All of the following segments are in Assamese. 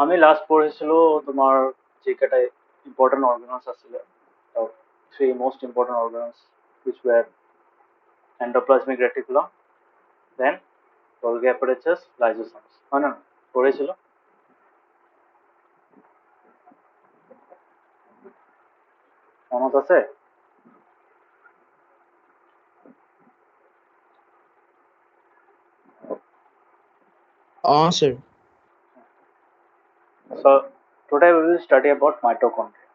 আমি লাষ্ট পঢ়িছিলো তোমাৰ যিকেইটা ইম্পৰ্টেণ্ট অৰ্গেনছ আছিলে three most important organs which were endoplasmic reticulum, then Golgi apparatus, lysosomes. হয় না পঢ়িছিলো? মনত আছে? sir. So today we will study about mitochondria.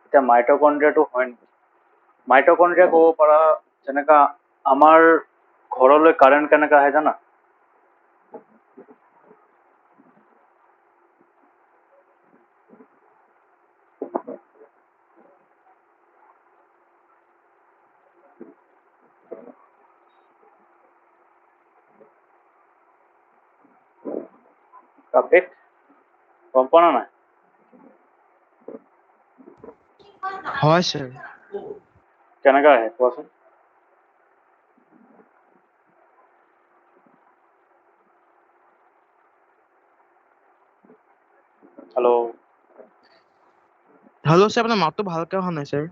এতিয়া মাইটকন্ড্ৰিয়াটো হয় নেকি? মাইটকন্ড্ৰিয়া ক'ব পাৰা যেনেকা আমাৰ ঘৰলৈ কাৰেণ্ট কেনেকা আহে জানা? কাপিক গম পোৱা না নাই? হয় sir. কেনেকা আহে কোৱাচোন? হেল্ল', Hello sir, আপোনাৰ মাতটো ভালকে অহা নাই sir.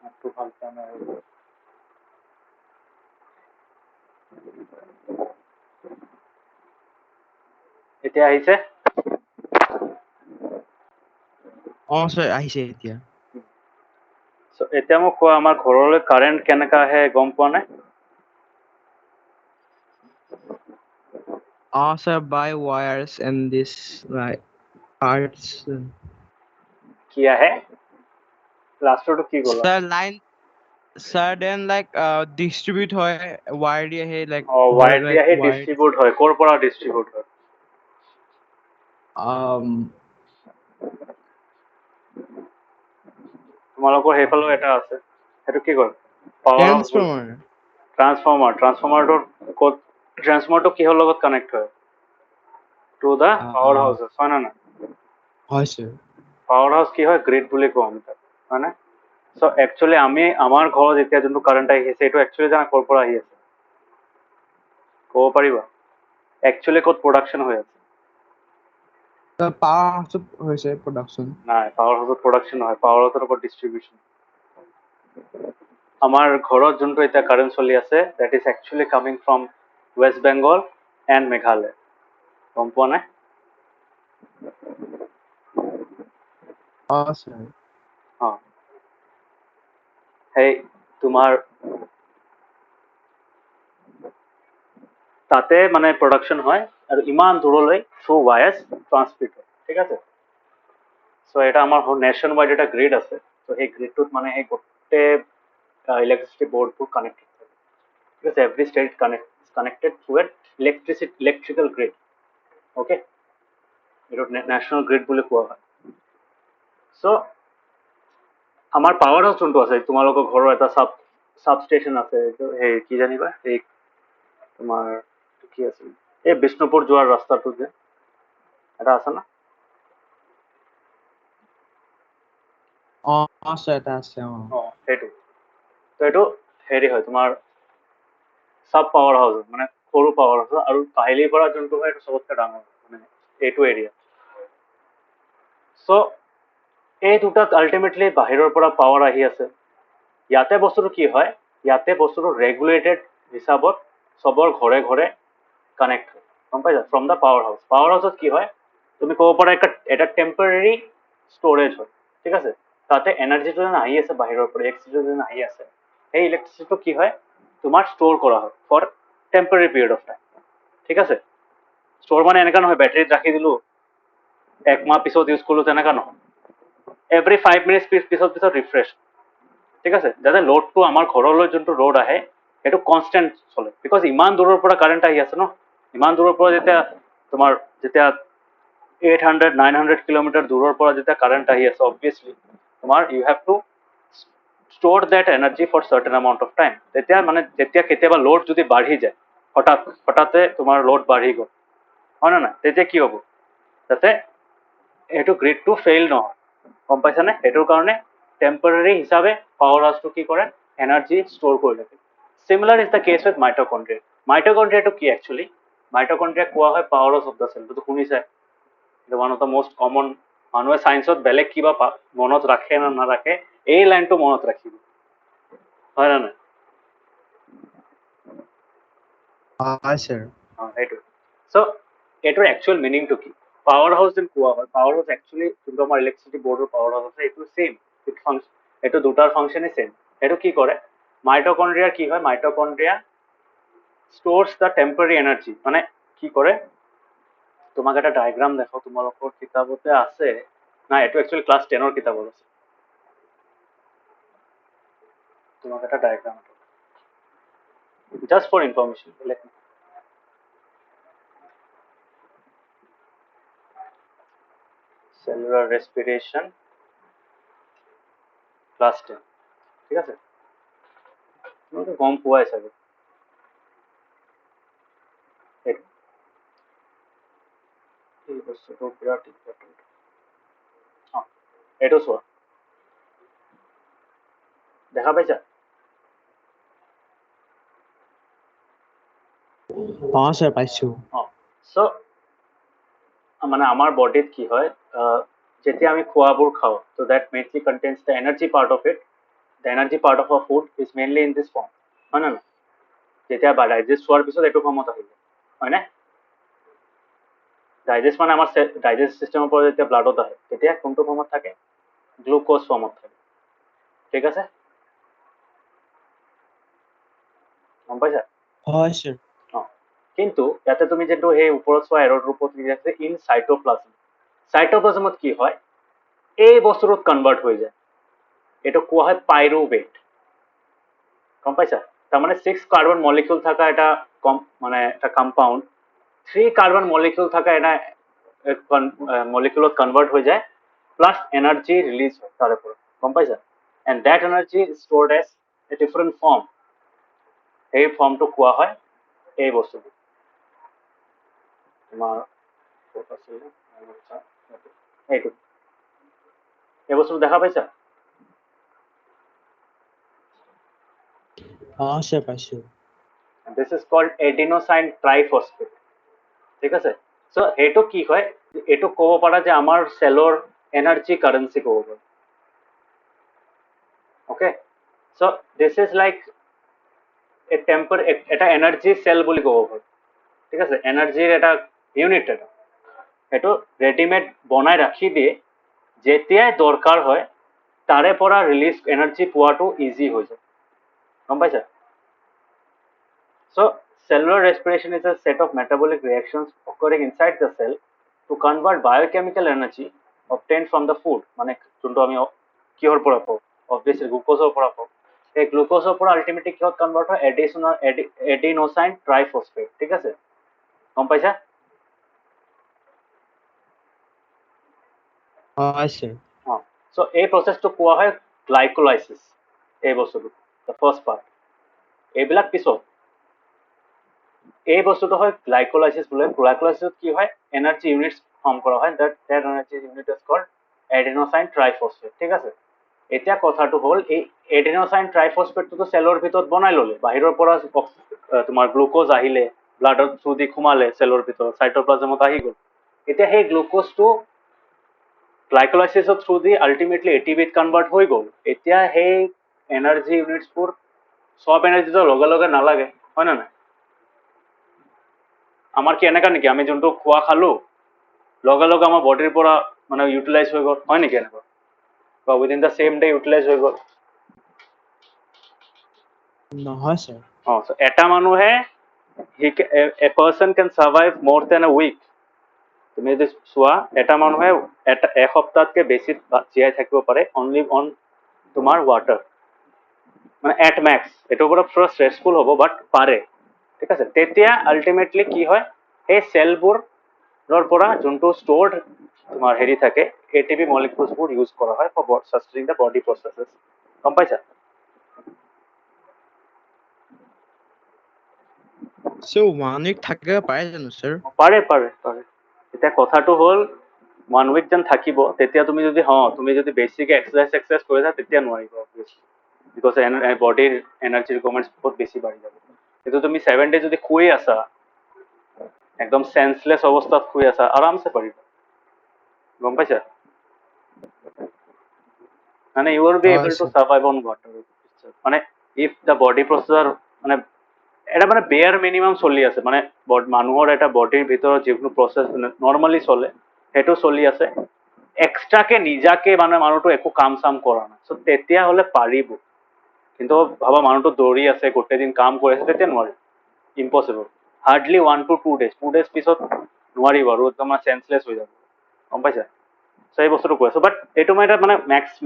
মাতটো ভালকে নাই। এতিয়া আহিছে? sir আহিছে এতিয়া. So, এতিয়া মোক কোৱা আমাৰ ঘৰলৈ কাৰেণ্ট কেনেকা আহে গম পোৱা নে? Sir, by wires and this like parts. কি আহে? লাষ্টৰটো কি ক'লা? Sir, line. Sir, then like distribute হয় wire দি আহে like ৱায়াৰ দি like আহি wire. ডিষ্ট্ৰিবিউট হয়। ক'ৰ পৰা ডিষ্ট্ৰিবিউট হয়? তোমালোকৰ সেইফালেও এটা আছে, সেইটো কি কয়? পাৱাৰ হাউচ বুলি। Transformer. ট্ৰান্সফৰ্মাৰটো ক'ত? ট্ৰান্সফৰ্মাৰটো কিহৰ লগত কানেক্ট হয়? টু দা পাৱাৰ হাউচ হয় না নাই? হয় sir. পাৱাৰ হাউচ কি হয়? গ্ৰিড বুলি কওঁ আমি তাক, হয়নে? চ' একচুৱেলি আমি আমাৰ ঘৰত এতিয়া যোনটো কাৰেণ্ট আহি আছে এইটো একচুৱেলি জানা ক'ৰ পৰা আহি আছে? ক'ব পাৰিবা? একচুৱেলি ক'ত প্ৰডাকশ্যন হৈ আছে? The power house হৈছে production. নাই, পাৱাৰ হাউচত প্ৰডাকশ্যন নহয়, পাৱাৰ হাউচৰ ওপৰত ডিষ্ট্ৰিবিউশ্যন। আমাৰ ঘৰত যোনটো এতিয়া কাৰেণ্ট চলি আছে that is actually coming from West Bengal and Meghalaya. গম পোৱা নাই? Sir. অঁ, সেই তোমাৰ তাতে মানে প্ৰডাকশ্যন হয় আৰু ইমান দূৰলৈ থ্ৰু ৱায়াৰ্ছ ট্ৰান্সমিট হয়। ঠিক আছে? চ' এটা আমাৰ নেশ্যন ৱাইড এটা গ্ৰিড আছে। চ' সেই গ্ৰিডটোত মানে সেই গোটেই ইলেক্ট্ৰিচিটি বৰ্ডবোৰ কানেক্টেড থাকে। ঠিক আছে? Every state connected through at electrical grid. Okay, এইটো নেশ্যনেল গ্ৰিড বুলি কোৱা হয়। চ' আমাৰ পাৱাৰ হাউচ যোনটো আছে তোমালোকৰ ঘৰৰ এটা চাব ষ্টেচন আছে, সেই কি জানিবা এই তোমাৰ কি আছিল এই বিষ্ণুপুৰ যোৱাৰ ৰাস্তাটো যে এটা আছে না? sir এটা আছে সেইটো তো এইটো হেৰি হয় তোমাৰ চাব পাৱাৰ হাউচ, মানে সৰু পাৱাৰ হাউচ আৰু কাহিলীৰ পৰা যোনটো হয় এইটো চবতকে ডাঙৰ, মানে এইটো এৰিয়া। চ' এই দুটাত আল্টিমেটলি বাহিৰৰ পৰা পাৱাৰ আহি আছে। ইয়াতে বস্তুটো কি হয়, ইয়াতে বস্তুটো ৰেগুলেটেড হিচাপত চবৰ ঘৰে ঘৰে কানেক্ট হয়। গম পাইছা? From the power house. Power হাউচত কি হয়, তুমি ক'ব পাৰা এটা টেম্পৰেৰী ষ্ট'ৰেজ হয়। ঠিক আছে? তাতে এনাৰ্জিটো যেন আহি আছে বাহিৰৰ পৰা, ইলেক্ট্ৰিচিটি যেন আহি আছে, সেই ইলেক্ট্ৰিচিটিটো কি হয় তোমাৰ ষ্ট'ৰ কৰা হয় for temporary period of time. ঠিক আছে? ষ্ট'ৰ মানে এনেকুৱা নহয় বেটাৰীত ৰাখি দিলো একমাহ পিছত ইউজ কৰিলো, তেনেকুৱা নহয়। এভৰি 5 মিনিটছ পিছত ৰিফ্ৰেছ। ঠিক আছে? যাতে লোডটো আমাৰ ঘৰলৈ যোনটো লোড আহে সেইটো কনষ্টেণ্ট চলে, বিকজ ইমান দূৰৰ পৰা কাৰেণ্ট আহি আছে ন। ইমান দূৰৰ পৰা যেতিয়া 800-900 কিলোমিটাৰ দূৰৰ পৰা যেতিয়া কাৰেণ্ট আহি আছে, অবভিয়াছলি তোমাৰ you have to store that energy for certain amount of time. তেতিয়া মানে যেতিয়া কেতিয়াবা লোড যদি বাঢ়ি যায়, হঠাতে তোমাৰ লোড বাঢ়ি গ'ল, হয় নে নাই? তেতিয়া কি হ'ব, যাতে এইটো গ্ৰিডটো ফেইল নহয়। গম পাইছানে? সেইটোৰ কাৰণে টেম্পৰেৰী হিচাপে পাৱাৰ হাউচটো কি কৰে, এনাৰ্জি ষ্ট'ৰ কৰি ৰাখে। Similar is the case with mitochondria. মাইটকন্ড্ৰিয়াটো কি একচুৱেলি? মাইটকন্ড্ৰিয়া কোৱা হয় power house of the cell, শুনিছে? One of the most common মানুহে চায়েন্সত বেলেগ কিবা মনত ৰাখে না নাৰাখে এই লাইনটো মনত ৰাখিব হয় না নাই Hi, sir. এইটো চ' এইটোৰ একচুৱেল মিনিংটো কি পাৱাৰ হাউচ যেন কোৱা হয় পাৱাৰ হাউচ একচুৱেলি যোনটো আমাৰ ইলেক্ট্ৰিচিটি বৰ্ডৰ পাৱাৰ হাউচ আছে এইটো ছেইম এইটো দুটাৰ ফাংচনে ছেইম এইটো কি কৰে মাইটকণ্ড্ৰিয়াৰ কি হয় মাইটকণ্ড্ৰিয়া ষ্ট'ৰ্ছ দ্য টেম্পৰাৰী এনাৰ্জি মানে কি কৰে তোমাক এটা ডায়েগ্ৰাম দেখাও তোমালোকৰ কিতাপতে আছে নাই এইটো একচুৱেলি ক্লাছ 10ৰ কিতাপত আছে তোমাক এটা diagram just for information cellular respiration class 10 ঠিক আছে তোমাকে গম পোৱাই চাগে এই বস্তুটো বিৰাট ইম্পৰ্টেণ্ট এইটো চোৱা দেখা পাইছা Sir, পাইছো। চ' মানে আমাৰ বডিত কি হয় যেতিয়া আমি খোৱাবোৰ খাওঁ so that mainly contains the energy part of it the energy part of our food is mainly in this form হয় নে নাই যেতিয়া ডাইজেষ্ট হোৱাৰ পিছত এইটো ফৰ্মত আহিব হয়নে ডাইজেষ্ট মানে আমাৰ ডাইজেষ্ট চিষ্টেমৰ পৰা যেতিয়া ব্লাডত আহে তেতিয়া কোনটো ফৰ্মত থাকে গ্লুক'জ ফৰ্মত থাকে ঠিক আছে গম পাইছা Hi, sir. কিন্তু ইয়াতে তুমি যেটো সেই ওপৰত চোৱা এৰৰ ৰূপত লিখি আছে ইন চাইটোপ্লাজমত কি হয় এই বস্তুটোত কনভাৰ্ট হৈ যায় এটা কোৱা হয় পাইৰুভেট গম পাইছা তাৰমানে 6 কাৰ্বন মলিকিউল থাকা এটা মানে এটা কম্পাউন্ড 3 কাৰ্বন মলিকিউল থাকা এটা মলিকিউলত কনভাৰ্ট হৈ যায় প্লাস এনার্জি রিলিজ হয় তার উপর গম পাইছা and that energy is stored as a different form এই ফর্মটো কোৱা হয় এই বস্তুটো তোমাৰ এইটো এই বস্তু দেখা পাইছা Sir, পাইছো। This is called adenosine triphosphate ঠিক আছে সো এইটো কি হয় এইটো ক'ব পাৰা যে আমাৰ চেলৰ এনাৰ্জি কাৰেন্সি ক'ব পাৰা okay so this is like এটা এনাৰ্জি চেল বুলি ক'ব পাৰি ঠিক আছে এনাৰ্জিৰ এটা ইউনিট এটা সেইটো ৰেডিমেড বনাই ৰাখি দিয়ে যেতিয়াই দৰকাৰ হয় তাৰে পৰা ৰিলিজ এনাৰ্জি পোৱাটো ইজি হৈ যায় গম পাইছা so cellular respiration is a set of metabolic reactions occurring inside the cell to convert biochemical energy obtained from the food মানে যোনটো আমি কিহৰ পৰা পাওঁ obviously গ্লুকোজৰ পৰা পাওঁ এই গ্লুকোজৰ পৰা আলটিমেটলি কিহত কনভাৰ্ট হয় এডিনোসাইন ট্ৰাইফসফেট ঠিক আছে গম পাইছা Hi, sir. সো এই প্ৰসেসটো কোৱা হয় গ্লাইকোলাইসিস এই বস্তুটো the first part এইবিলাক পিছত এই বস্তুটো হয় গ্লাইকোলাইসিস বোলে গ্লাইকোলাইসিস কি হয় এনার্জি ইউনিটস ফর্ম করা হয় that energy unit is called adenosine triphosphate ঠিক আছে এতিয়া কথাটো হ'ল এই এডিনোসাইন ট্রাইফসফেটটো চেলৰ ভিতৰত বনাই ললে বাহিৰৰ পৰা তোমাৰ গ্লুকোজ আহিলে ব্লাডত থ্ৰু দি সোমালে চেলৰ ভিতৰত সাইটোপ্লাজমত আহি গ'ল এতিয়া সেই গ্লুকোজটো গ্লাইকোলাইসিসৰ থ্ৰু দি আলটিমেটলি এটিপিত কনভাৰ্ট হৈ গ'ল এতিয়া সেই এনাৰ্জি ইউনিটছবোৰ সব এনাৰ্জিটো লগে লগে নালাগে হয় না নাই আমাৰ কি এনেকা নেকি আমি যোনটো খোৱা খালো লগে লগে আমাৰ বডিৰ পৰা মানে ইউটিলাইজ হৈ গ'ল হয় নেকি এনেকুৱা বা within the same day utilize হৈ গ'ল নহয়, sir. so এটা মানুহে a person can survive more than a week তুমি যদি চোৱা এটা মানুহে এসপ্তাহতকে বেছি জীয়াই থাকিব পাৰে অনলি অন তোমাৰ ৱাটাৰ মানে এট মেক্স এইটো পুৰা ষ্ট্ৰেছফুল হ'ব বাট পাৰে ঠিক আছে তেতিয়া আলটিমেটলি কি হয় সেই চেলবোৰৰ পৰা যোনটো ষ্ট'ৰ্ড তোমাৰ হেৰি থাকে এটিপি মলিকিউলছবোৰ ইউজ কৰা হয় ফৰ সাস্টেইনিং দ্য বডি প্ৰচেছেছ গম পাইছা So, 1 week থাকিব পাৰে জানো, sir? পাৰে পাৰে পাৰে এতিয়া কথাটো হ'ল 1 week যেন থাকিব তেতিয়া তুমি যদি বেছিকে এক্সাৰচাইজ কৰিছা তেতিয়া নোৱাৰিব বিকজ বডিৰ এনাৰ্জি ৰিকোয়াৰমেন্টস বহুত বেছি বাঢ়ি যাব কিন্তু তুমি 7 ডে যদি শুই আছা একদম সেন্সলেস অৱস্থাত শুই আছা আৰামছে পাৰিবা গম পাইছা মানে you will be হয় able to sir. survive on water মানে if the body processor মানে এটা মানে বেয়াৰ মিনিমাম চলি আছে মানে মানুহৰ এটা বডিৰ ভিতৰত যিকোনো প্ৰচেছ নৰ্মালি চলে সেইটো চলি আছে এক্সট্ৰাকে নিজাকে মানে মানুহটো একো কাম চাম কৰা নাই চ' তেতিয়াহ'লে পাৰিব কিন্তু ভাবা মানুহটো দৌৰি আছে গোটেই দিন কাম কৰি আছে তেতিয়া নোৱাৰে ইম্পচিবল হাৰ্ডলি 1 to 2 days পিছত নোৱাৰিব আৰু একদম চেঞ্চলেছ হৈ যাব গম পাইছা চ' এই বস্তুটো কৈ আছো বাট এইটো মই এটা মানে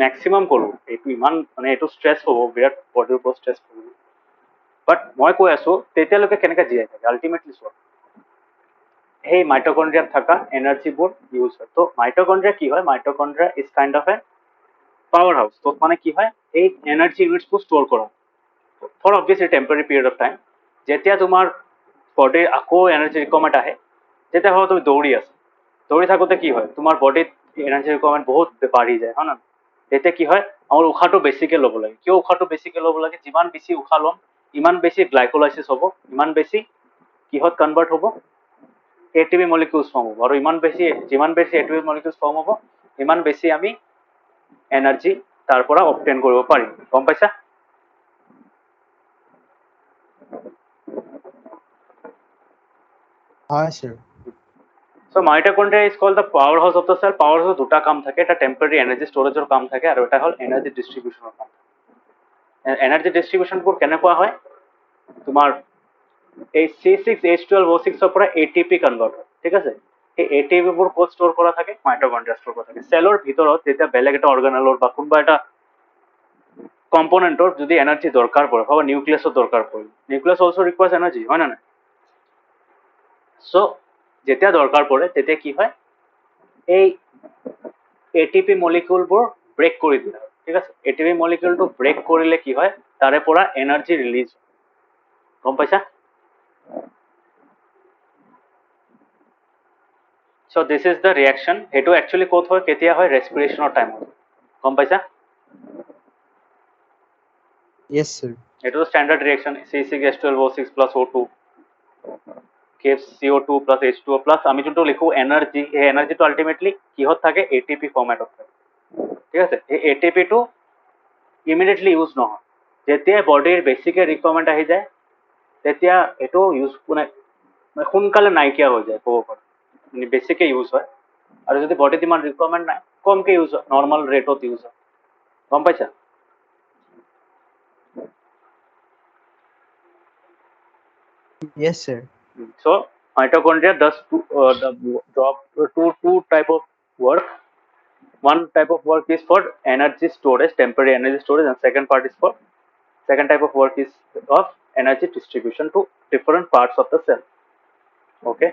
মেক্সিমাম কৰোঁ এইটো ইমান মানে এইটো ষ্ট্ৰেছ হ'ব বিৰাট বডিৰ ওপৰত ষ্ট্ৰেছ হ'ব বাট মই কৈ আছো তেতিয়ালৈকে কেনেকৈ জীয়াই থাকে আল্টিমেটলি চোৱা সেই মাইটকণ্ড্ৰিয়াত থকা এনাৰ্জিবোৰ ইউজ হয় তো মাইটকণ্ড্ৰিয়া কি হয় mitochondria is kind of a power house তো মানে কি হয় এই এনাৰ্জি ইউনিটছবোৰ ষ্ট'ৰ কৰা for obviously temporary period of time যেতিয়া তোমাৰ বডিৰ আকৌ এনাৰ্জি ৰিকোয়াৰমেণ্ট আহে তেতিয়া ভাবা তুমি দৌৰি আছা দৌৰি থাকোঁতে কি হয় তোমাৰ বডিত এনাৰ্জি ৰিকোয়াৰমেণ্ট বহুত বাঢ়ি যায় হয় না তেতিয়া কি হয় আমাৰ উশাহটো বেছিকে ল'ব লাগে কিয় উশাহটো বেছিকে ল'ব লাগে যিমান বেছি উশাহ ল'ম ইমান বেছি গ্লাইকোলাইচিছ হ'ব ইমান বেছি কিহত কনভাৰ্ট হ'ব এটিপি মলিকিউলছ ফৰ্ম হ'ব আৰু যিমান বেছি এটিপি মলিকিউলছ ফৰ্ম হ'ব ইমান বেছি আমি এনাৰ্জি তাৰ পৰা অবটেইন কৰিব পাৰিম গম পাইছা হয় sir. So mitochondria is called the powerhouse of the cell. Powerhouse দুটা কাম থাকে এটা টেম্পৰাৰী এনাৰ্জি ষ্ট'ৰেজৰ কাম থাকে আৰু এটা হ'ল এনাৰ্জি ডিষ্ট্ৰিবিউচনৰ কাম এনাৰ্জি ডিষ্ট্ৰিবিউচনবোৰ কেনেকুৱা হয় তোমাৰ এই C6H12O6ৰ পৰা ATP কনভাৰ্ট হয় ঠিক আছে এই ATPবোৰ ক'ত ষ্ট'ৰ কৰা থাকে মাইটকণ্ড্ৰিয়া ষ্ট'ৰ কৰা থাকে চেলৰ ভিতৰত যেতিয়া বেলেগ এটা অৰ্গেনেলৰ বা কোনোবা এটা কম্পনেণ্টৰ যদি এনাৰ্জি দৰকাৰ পৰে ভাবা নিউক্লিয়াছৰ দৰকাৰ পৰে নিউক্লিয়াছ অলছ ৰিকুৱাৰ্ছ এনাৰ্জি হয় না নাই চ' যেতিয়া দৰকাৰ পৰে তেতিয়া কি হয় এই এটিপি মলিকিউলবোৰ ব্ৰেক কৰি দিয়া হয় ঠিক আছে এটিপি মলিকিউলটো ব্ৰেক কৰিলে কি হয় তাৰে পৰা এনাৰ্জি ৰিলিজ গম পাইছা চ' দিছ ইজ দ্য ৰিয়েকশ্যন সেইটো একচুৱেলি ক'ত হয় কেতিয়া হয় ৰেছপিৰেশ্যনৰ টাইমত গম পাইছা Yes sir. এইটো standard reaction C6H12O6 plus O2 gives CO2 plus H2O plus আমি যোনটো লিখো এনাৰ্জি এই এনাৰ্জিটো আল্টিমেটলি কিহত থাকে এটিপি ফৰ্মেটত থাকে ঠিক আছে এই এটিপিটো ইমিডিয়েটলি ইউজ নহয় যেতিয়া বডিৰ বেছিকে ৰিকুৱাৰমেণ্ট আহি যায় তেতিয়া এইটো ইউজ মানে সোনকালে নাইকিয়া হৈ যায় ক'ব পাৰোঁ মানে বেছিকে ইউজ হয় আৰু যদি বডিত ইমান ৰিকুৱাৰমেণ্ট নাই কমকে ইউজ হয় নৰ্মেল ৰেটত ইউজ হয় গম পাইছা Yes sir. So mitochondria does the job two type of work. One type of work is for energy storage, temporary energy storage, and second type of work is of energy distribution to different parts of the cell. Okay.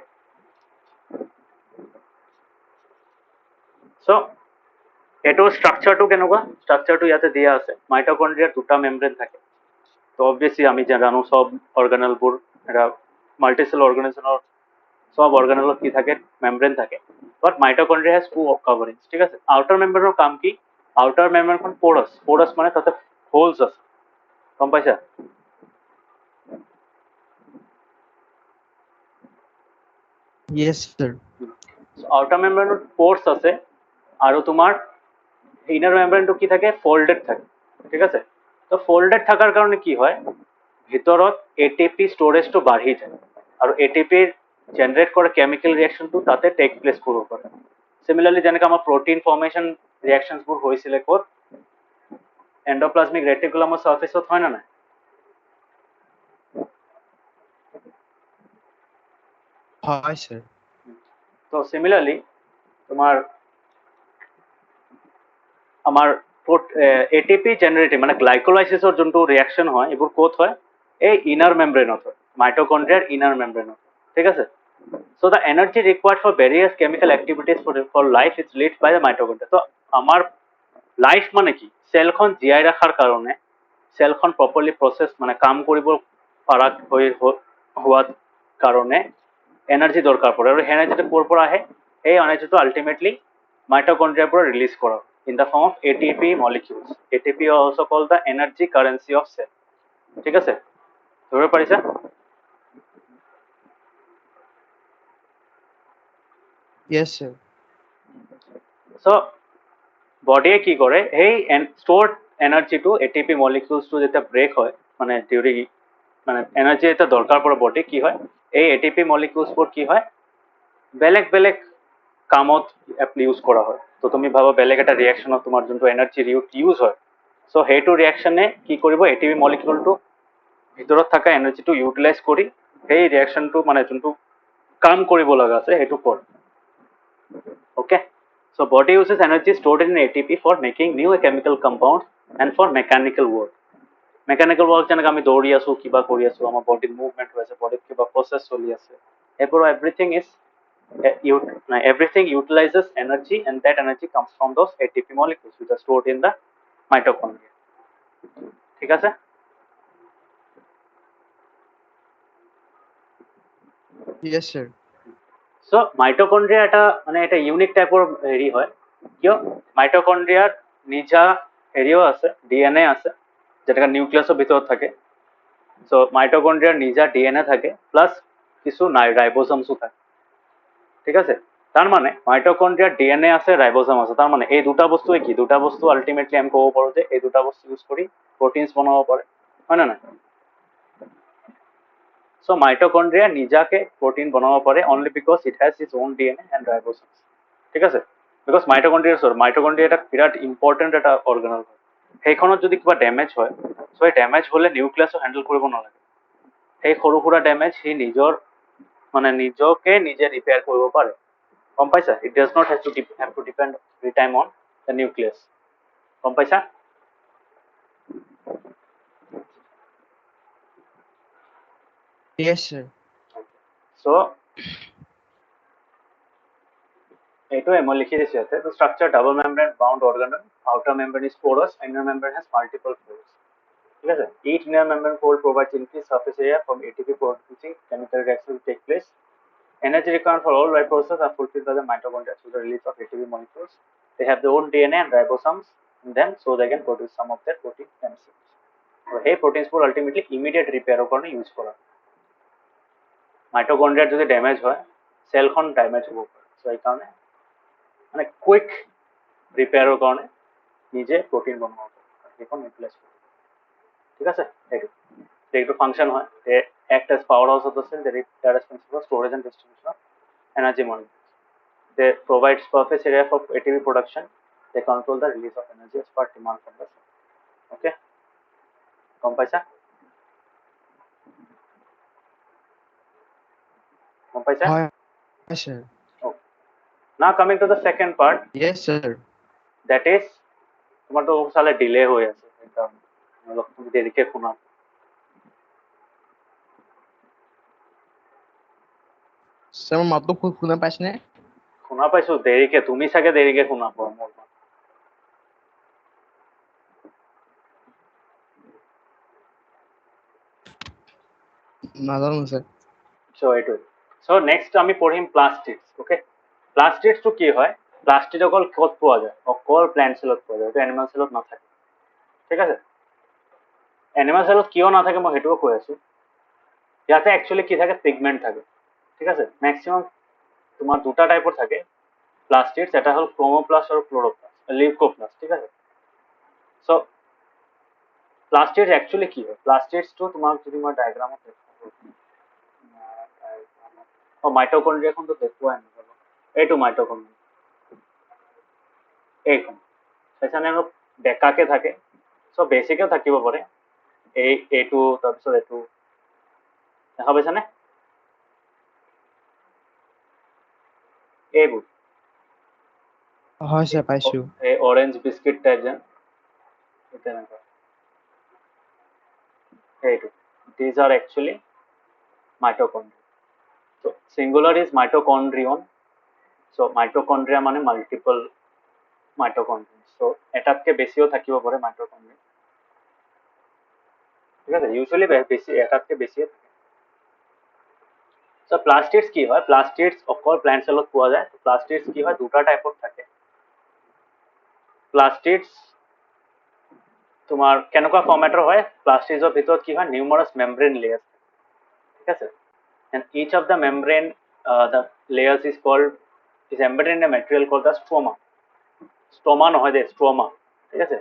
So এইটোৰ ষ্ট্ৰাকচাৰটো কেনেকুৱা ষ্ট্ৰাকচাৰটো ইয়াতে দিয়া আছে মাইটকণ্ড্ৰিয়াৰ দুটা মেমব্ৰেন থাকে তো অবভিয়াছলি আমি জানো সব অৰ্গেনেলবোৰ এটা মাল্টিচেল অৰ্গেনাইজেশ্যনৰ সব অৰ্গেনেলত কি থাকে মেমব্ৰেন থাকে বাট মাইটকণ্ড্ৰিয়া হেজ টু কভাৰিংছ ঠিক আছে আউটাৰ মেমব্ৰেনৰ কাম কি আউটাৰ মেমব্ৰেনখন প'ৰাছ মানে তাতে হোলছ আছে গম পাইছা Yes sir. আউটাৰ মেমব্ৰেনত প'ৰ্ছ আছে আৰু তোমাৰ ইনাৰ মেমব্ৰেনটো কি থাকে ফল্ডেড থাকে ঠিক আছে তো ফল্ডেড থকাৰ কাৰণে কি হয় ভিতৰত এটিপি ষ্ট'ৰেজটো বাঢ়ি যায় আৰু এটিপিৰ জেনেৰেট কৰা কেমিকেল ৰিয়েকশ্যনটো তাতে টেক প্লেচ কৰিব পাৰে চিমিলাৰলি যেনেকৈ আমাৰ প্ৰটিন ফৰ্মেশ্যন ৰিয়েকশ্যনবোৰ হৈছিলে ক'ত এণ্ডোপ্লাজমিক ৰেটিকুলামৰ চাৰ্ফেচত হয় না নাই হয় sir. তো চিমিলাৰলি তোমাৰ আমাৰ এটিপি জেনেৰেটিভ মানে গ্লাইকোলাইচিছৰ যোনটো ৰিয়েকশ্যন হয় এইবোৰ ক'ত হয় এই ইনাৰ মেমব্ৰেনত হয় মাইটকণ্ড্ৰিয়াৰ ইনাৰ মেমব্ৰেনত ঠিক আছে so the energy required for various chemical activities for life is led by the mitochondria তো আমাৰ লাইফ মানে কি চেলখন জীয়াই ৰখাৰ কাৰণে চেলখন প্ৰপাৰলি প্ৰচেছ মানে কাম কৰিব পৰা হোৱাত কাৰণে এনাৰ্জি দৰকাৰ পৰে আৰু এনাৰ্জিটো ক'ৰ পৰা আহে এই এনাৰ্জিটো আল্টিমেটলি মাইটকণ্ড্ৰিয়াৰ পৰা ৰিলিজ কৰা in the form of ATP molecules ATP is also called the energy currency of cell ঠিক আছে ধৰিব পাৰিছা Yes sir. সো বডিয়ে কি কৰে এই stored energy to ATP molecules to যেটা ব্রেক হয় মানে ডিউরিং মানে এনার্জি এটা দরকার পড়ে বডি কি হয় এই ATP molecules বোৰ কি হয় বেলেগ বেলেগ কামত ইউজ কৰা হয় তো তুমি ভাবা বেলেগ এটা ৰিয়েকশ্যনত তোমাৰ যোনটো এনাৰ্জি ইউজ হয় সো সেইটো ৰিয়েকশ্যনে কি কৰিব ATP মলিকিউলটো ভিতৰত থকা এনাৰ্জিটো ইউটিলাইজ কৰি সেই ৰিয়েকশ্যনটো মানে যোনটো কাম কৰিব লগা আছে সেইটো কৰে okay so body uses energy stored in ATP for making new chemical compounds and for mechanical work mechanical work যেনেকৈ আমি দৌৰি আছো কিবা কৰি আছো আমাৰ বডিৰ মুভমেন্ট হৈ আছে বডিত কিবা প্ৰসেস চলি আছে এবোৰ everything is everything utilizes energy and that energy comes from those ATP molecules which are stored in the mitochondria ঠিক আছে Yes, sir. সো মাইটোকন্ড্রিয়া এটা মানে এটা ইউনিক টাইপৰ হেৰি হয় কিয় মাইটোকন্ড্ৰিয়াৰ নিজা হেৰিও আছে ডিএনএ আছে যেটা নিউক্লিয়াছৰ ভিতৰত থাকে সো মাইটোকন্ড্রিয়ার নিজা ডিএনএ থাকে প্লাস কিছু রাইবোসোমসও থাকে ঠিক আছে তার মানে মাইটোকন্ড্রিয়ার ডিএনএ আছে রাইবোসোম আছে তার মানে এই দুটা বস্তু কি দুটা বস্তু আলটিমেটলি আমি ক'ব পাৰো যে এই দুটা বস্তু ইউজ কৰি প্ৰটিনছ বনাব পাৰে হয় না So mitochondria নিজাকে protein বনাব পাৰে only because it has its own DNA and ribosomes ঠিক আছে because mitochondria এটা বিৰাট important এটা organelle হয় সেইখনত যদি কিবা ড্যামেজ হয় সো এই ড্যামেজ হলে নিউক্লিয়াছও হ্যান্ডেল কৰিব নালাগে সেই সৰু সুৰা ড্যামেজ সি নিজৰ মানে নিজকে নিজে ৰিপেয়াৰ কৰিব পাৰে গম পাইছা it does not have to depend every time on the nucleus গম পাইছা Yes, sir. so এইটোৱে মই লিখি দিছো ইয়াতে the structure double membrane bound organelle outer membrane is porous inner membrane has multiple pores ঠিক আছে each inner membrane pore provides increased surface area from ATP producing chemical reaction will take place energy required for all life processes are fulfilled by the mitochondria through the release of ATP molecules they have their own DNA and ribosomes in them so they can produce some of their protein themselves so এই proteins বোৰ ultimately immediate repair ৰ কাৰণে ইউজ কৰা মাইটোকন্ড্ৰিয়াৰ যদি ড্যামেজ হয় সেলখন ড্যামেজ হ'ব পাৰে সো এই কাৰণে মানে কুইক ৰিপেয়াৰৰ কাৰণে নিজে প্ৰটিন বনাব পাৰে সেইখন ইউটিলাইজ কৰিব ঠিক আছে এইটো ফাংশন হয় they act as powerhouse of the cell they are responsible for storage and distribution of energy molecules they provide surface area for ATP production they control the release of energy as per demand from the cell okay গম পাইছা গম পাইছা Yes, sir. okay now coming to the second part Yes, sir. that is তোমার তো সালে ডিলে হয়ে আছে এটা তুমি দেরিকে শোনা Sir, মই মাতটো শুনা পাইছেনে? শুনা পাইছো দেৰিকে তুমি চাগে দেৰিকে শুনা পোৱা মোৰ মাত নাজানো স্যার। সো এইটো সো নেক্সট আমি পঢ়িম প্লাস্টিডস ওকে প্লাস্টিডসটো কি হয় প্লাস্টিড অকল ক'ত পোৱা যায় অকল প্লান্ট সেলত পোৱা যায় এইটো এনিমেল সেলত নাথাকে ঠিক আছে এনিমেল সেলত কিয় নাথাকে মই সেইটোও কৈ আছো ইয়াতে একচুয়ালি কি থাকে পিগমেন্ট থাকে ঠিক আছে ম্যাক্সিমাম তোমার দুটা টাইপৰ থাকে প্লাস্টিডস এটা হল ক্রোমোপ্লাস্ট আর ক্লোরোপ্লাস্ট লিউকোপ্লাস্ট ঠিক আছে সো প্লাস্টিডস একচুয়ালি কি হয় প্লাস্টিডসটো তোমাক যদি মই ডায়াগ্রামত দেখাও ও মাইটোকন্ড্রিয়া এখন তো দেখুৱাই নাই এইটো মাইটোকন্ড্ৰিয়া এইখন সেখানে অলপ বেকাকে থাকে সো বেছিকেও থাকিব পাৰে এইটো তাৰপিছত এইটো দেখা পাইছানে এইবোৰ হয় স্যাৰ পাইছো। এই অৰেঞ্জ বিস্কিট টাইপ যেন তেনেকুৱা এইটো these are actually mitochondria so singular is mitochondrion so mitochondria মানে multiple mitochondria so এটাতকে বেছিও থাকিব পাৰে mitochondria ঠিক আছে ইউজুয়ালি বেছি এটাতকে বেছিয়ে থাকে so plastids কি হয় plastids অকল প্লান্ট সেলত পোৱা যায় plastids কি হয় দুটা টাইপৰ থাকে plastids তোমাৰ কেনেকুৱা ফৰ্মেটৰ হয় প্লাস্টিডৰ ভিতৰত কি হয় নিউমাৰাস মেমব্ৰেন লেয়াৰ ঠিক আছে and each of the membrane the layers is embedded in a material called the stroma স্ট্ৰোমা নহয় দে, স্ট্ৰোমা, ঠিক আছে।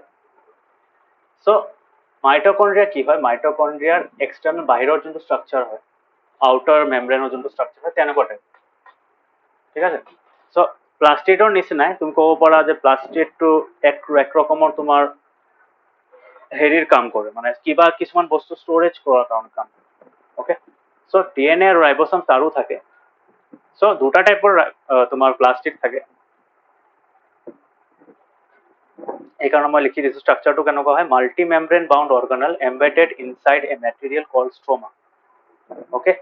সো মাইটকন্ড্ৰিয়া কি হয়, মাইটকন্ড্ৰিয়াৰ এক্সটাৰ্নেল বাহিৰৰ যোনটো ষ্ট্ৰাকচাৰ হয়, আউটাৰ মেমব্ৰেনৰ যোনটো ষ্ট্ৰাকচাৰ হয় তেনেকুৱা টাইপ, ঠিক আছে। সো প্লাস্টিডৰ নিচিনাই তুমি ক'ব পাৰা যে প্লাস্টিডটো এক ৰকমৰ তোমাৰ হেৰিৰ কাম কৰে, মানে কিবা কিছুমান বস্তু ষ্ট'ৰেজ কৰাৰ কাৰণে কাম কৰে, অ'কে। সো ডিএনএ আৰু ৰাইবছম তাৰো থাকে। সো দুটা টাইপৰ তোমাৰ প্লাস্টিড থাকে, এইকাৰণে মই লিখি দিছোঁ ষ্ট্ৰাকচাৰটো কেনেকুৱা হয়, multi membrane bound organelle embedded inside a material called stroma, okay.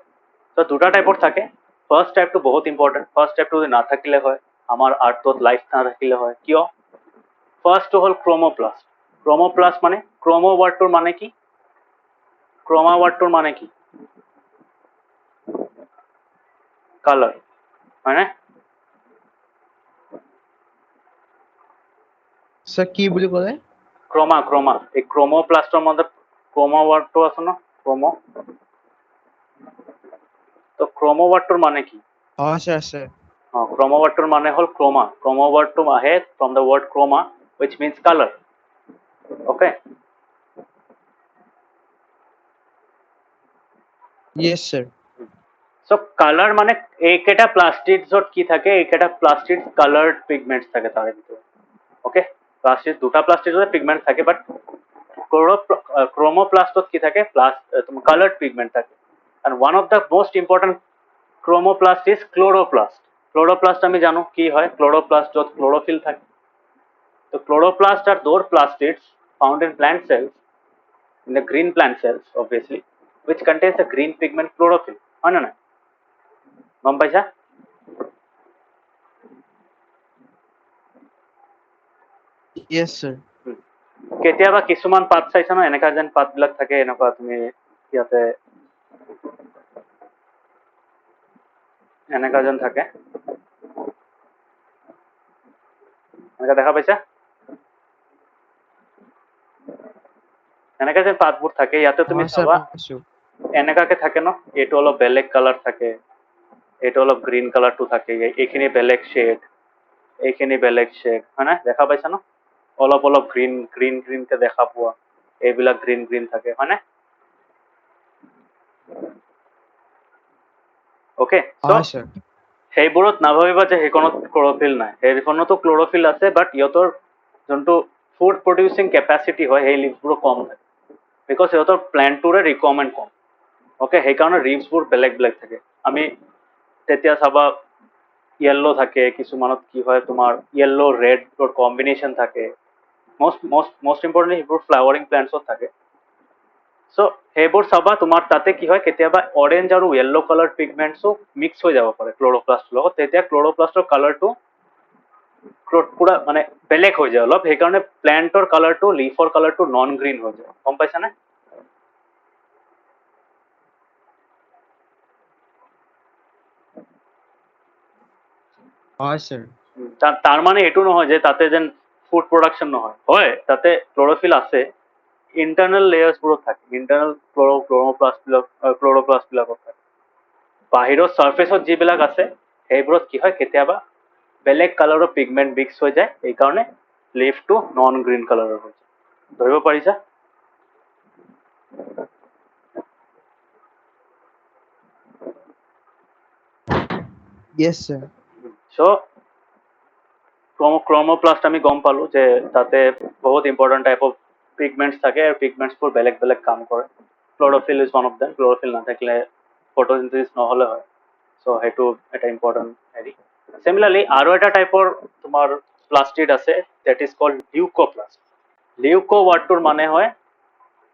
So দুটা টাইপৰ থাকে। ফাৰ্ষ্ট টাইপটো বহুত ইম্পৰ্টেণ্ট, ফাৰ্ষ্ট টাইপটো যদি নাথাকিলে হয় আমাৰ আৰ্থত লাইফ নাথাকিলে হয়, কিয়? ফাৰ্ষ্টটো হ'ল ক্ৰোমোপ্লাষ্ট। ক্ৰোমোপ্লাষ্ট মানে, ক্ৰোমো ৱাৰ্ডটোৰ মানে কি, ক্ৰোমা ৱাৰ্ডটোৰ মানে কি, কালাৰ, হয়নে? স্যাৰ কি বুলি ক'লে? ক্ৰোমা, ক্ৰোমা, এই ক্ৰোমোপ্লাষ্টৰ মধ্যে ক্ৰোমা ৱাৰ্ডটো আছে ন, ক্ৰোমো, তো ক্ৰোমো ৱাৰ্ডটোৰ মানে কি? স্যাৰ স্যাৰ ক্ৰোমো ৱাৰ্ডটোৰ মানে হ'ল ক্ৰোমা। ক্ৰোমো ৱাৰ্ডটো আহে from the word chroma which means color, okay. Yes sir. So colour মানে এইকেইটা প্লাস্টিডছত কি থাকে, এইকেইটা প্লাস্টিড কালার্ড পিগমেন্টস থাকে তার ভিতরে, ওকে। প্লাস্টিড দুটা প্লাস্টিডৰ পিগমেন্ট থাকে, বাট ক্ৰোমোপ্লাষ্টত কি থাকে, তোমাৰ কালাৰ্ড পিগমেন্ট থাকে। And one of the most important chromoplast is chloroplast. Chloroplast আমি জানো কি হয়, ক্লোরোপ্লাস্টত ক্লোরোফিল থাকে। তো chloroplasts are those plastids found in plant cells, in the green plant cells obviously, which contains the green pigment chlorophyll, হয় না না, গম পাইছা? Yes sir. কেতিয়াবা কিছুমান পাত চাইছা ন, এনেকা যেন পাতবিলাক থাকে, এনেকুৱা তুমি ইয়াতে এনেকা যেন থাকে, এনেকা দেখা পাইছা? এনেকা যেন পাতবোৰ থাকে, ইয়াতে তুমি স্যাৰ চাবা পাইছো। এনেকাকে থাকে ন, এইটো অলপ বেলেগ কালাৰ থাকে, এইটো অলপ গ্ৰীণ কালাৰটো থাকে, এইখিনি বেলেগ শ্বেড, এইখিনি বেলেগ শ্বেড, হয় না, দেখা পাইছা ন? অলপ অলপ গ্ৰীণ গ্ৰীণ গ্ৰীণকে দেখা পোৱা, এইবিলাক গ্ৰীণ গ্ৰীণ থাকে, হয়নে? অ'কে। চ' স্যাৰ। সেইবোৰত নাভাবিবা যে সেইখনত ক্ল'ৰফিল নাই, সেইখনতো ক্ল'ৰফিল আছে, বাট ইহঁতৰ যোনটো ফুড প্ৰডিউচিং কেপাচিটি হয় সেই লিভছবোৰ কম থাকে, বিকজ সিহঁতৰ প্লেণ্টটোৰে ৰিকুৱাৰমেণ্ট কম, অ'কে। সেইকাৰণে ৰিভছবোৰ বেলেগ বেলেগ থাকে। আমি তেতিয়া চাবা য়েল্লো থাকে, কিছুমানত কি হয় তোমাৰ য়েল্লো ৰেডৰ কম্বিনেশ্যন থাকে, most importantly সেইবোৰ ফ্লাৱাৰিং প্লেণ্টছত থাকে। চ' সেইবোৰ চাবা তোমাৰ তাতে কি হয়, কেতিয়াবা অৰেঞ্জ আৰু য়েল্লো কালাৰ পিগমেণ্টছো মিক্স হৈ যাব পাৰে ক্ল'ৰ'প্লাষ্টৰ লগত, তেতিয়া ক্ল'ৰ'প্লাষ্টৰ কালাৰটো পুৰা মানে বেলেগ হৈ যায় অলপ, সেইকাৰণে প্লেণ্টৰ কালাৰটো, লিফৰ কালাৰটো নন গ্ৰীণ হৈ যায়, গম পাইছানে? স্যাৰ। তাৰ মানে এইটো নহয় যে তাতে যেন ফুড প্ৰডাকশ্যন নহয়, হয় তাতে ক্ল'ৰফিল আছে, ইণ্টাৰনেল লেয়াৰ্ছবোৰত থাকে, ইণ্টাৰনেল ক্ল'ৰ'প্লাষ্টবিলাকত থাকে। বাহিৰৰ চাৰ্ফেচত যিবিলাক আছে সেইবোৰত কি হয়, কেতিয়াবা বেলেগ কালাৰৰ পিগমেণ্ট মিক্স হৈ যায়, সেইকাৰণে লিফটো নন গ্ৰীণ কালাৰৰ হৈ যায়। ধৰিব পাৰিছা? Yes sir. চ' ক্ৰোমোপ্লাষ্ট আমি গম পালো যে তাতে বহুত ইম্পৰ্টেণ্ট টাইপ অফ পিগমেণ্টছ থাকে, আৰু পিগমেণ্টছবোৰ বেলেগ বেলেগ কাম কৰে। Chlorophyll is one of them, chlorophyll নাথাকিলে ফটোচিনথেচিছ নহ'লে হয়, চ' সেইটো এটা ইম্পৰ্টেণ্ট হেৰি। চিমিলাৰলি আৰু এটা টাইপৰ তোমাৰ প্লাষ্টিড আছে, ডেট ইজ কল্ড লিউকোপ্লাষ্ট। লিউকো ৱাৰ্ডটোৰ মানে হয়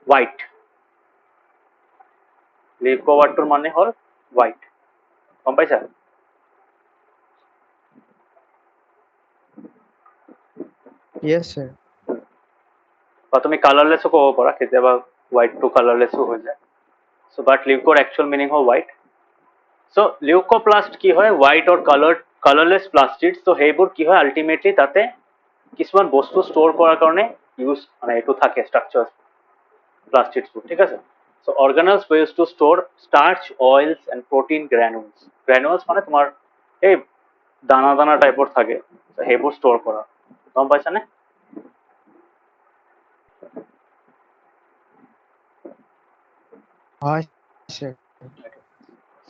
হোৱাইট, লিউকো ৱাৰ্ডটোৰ মানে হ'ল হোৱাইট, গম পাইছা? Yes sir. বা তুমি কালাৰলেছো ক'ব পাৰা, কেতিয়াবা হোৱাইটটো কালাৰলেছো হৈ যায়। চ' বাট লিউকোৰ একচুৱেল মিনিং হয় হোৱাইট। চ' লিউকোপ্লাষ্ট কি হয়, হোৱাইট অৰ কালাৰলেছ প্লাষ্টিড। চ' সেইবোৰ কি হয়, আল্টিমেটলি তাতে কিছুমান বস্তু ষ্ট'ৰ কৰাৰ কাৰণে ইউজ, মানে এইটো থাকে ষ্ট্ৰাকচাৰ প্লাষ্টিডছবোৰ, ঠিক আছে। So' organelles use to store starch, oils and protein granules. Granules মানে তোমাৰ এই দানা দানা টাইপৰ থাকে, সেইবোৰ ষ্ট'ৰ কৰা, গম পাইছানে? হয় sir.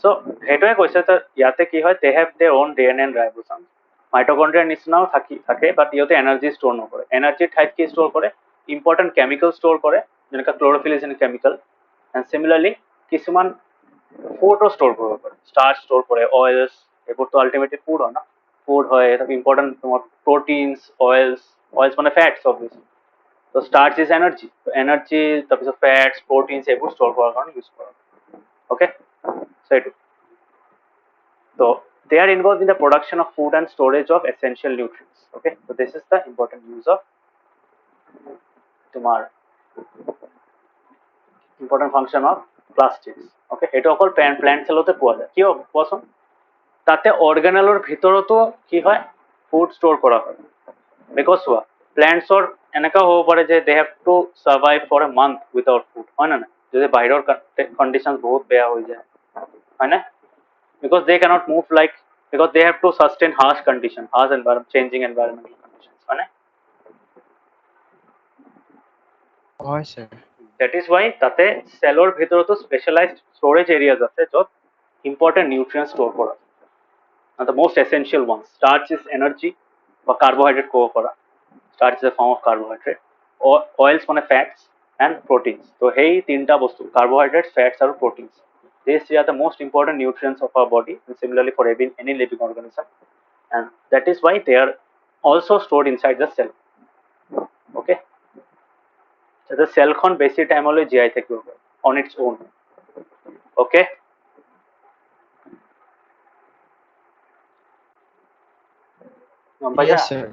So সেইটোৱে কৈছে যে ইয়াতে কি হয় they have their own DNA and ribosomes. মাইটকন্ড্ৰিয়াৰ নিচিনাও থাকে বাট ইহঁতে এনাৰ্জি ষ্ট'ৰ নকৰে। এনাৰ্জিৰ ঠাইত কি ষ্ট'ৰ কৰে? ইম্পৰ্টেণ্ট কেমিকেল ষ্ট'ৰ কৰে যেনেকৈ chlorophyll is an chemical and similarly কিছুমান ফুডো ষ্ট'ৰ কৰিব পাৰে। ষ্টাৰ্চ ষ্ট'ৰ কৰে, অইলছ, এইবোৰতো আল্টিমেটলি ফুড হয় ন, ফুড হয়। ইম্পৰ্টেণ্ট তোমাৰ প্ৰটিনছ, অইলছ মানে ফেটছ অবভিয়াছলি। তো ষ্টাৰ্চ ইজ এনাৰ্জি, এনাৰ্জি তাৰপিছত ফেটছ, প্ৰটিনছ এইবোৰ ষ্ট'ৰ কৰাৰ কাৰণে ইউজ কৰা। অ'কে, so এইটো। So they are involved in the production of food and storage of essential nutrients. Okay, so this is the important use of তোমার important function of plastics. Okay, এটা অকল প্ল্যান্ট সেলতে পোৱা যায়। কিয় কোৱাচোন? তাতে অৰ্গেনেলৰ ভিতৰতো কি হয় ফুড ষ্ট'ৰ কৰা হয়। বিকজ চোৱা প্ল্যান্টছৰ এনেকা হ'ব পাৰে যে they have to survive for a month without food, হয় না নাই? যদি বাহিৰৰ কণ্ডিশ্যন বহুত বেয়া হৈ যায়, হয় না? Because they cannot move like, because they have to sustain harsh condition, harsh environment, changing environmental conditions, right? হয় sir. That is why তাতে সেলৰ ভিতৰতো স্পেশালাইজড স্টোৰেজ এৰিয়াজ আছে য'ত ইম্পৰ্টেণ্ট নিউট্ৰিয়েন্টছ ষ্ট'ৰ কৰা। And the most essential ones, starch is energy বা কাৰ্বহাইড্ৰেট ক'ব পাৰা। Starch is a form of carbohydrate, oils মানে fats and proteins. তো সেই তিনটা বস্তু carbohydrates, fats আৰু proteins, these are the most important nutrients of our body and similarly for any living organism, and that is why they are also stored inside the cell. Okay, so the cell খন বেছি টাইমলৈ জীয়াই থাকিব পাৰে on its own. Okay, গম পাইছা? Yes sir.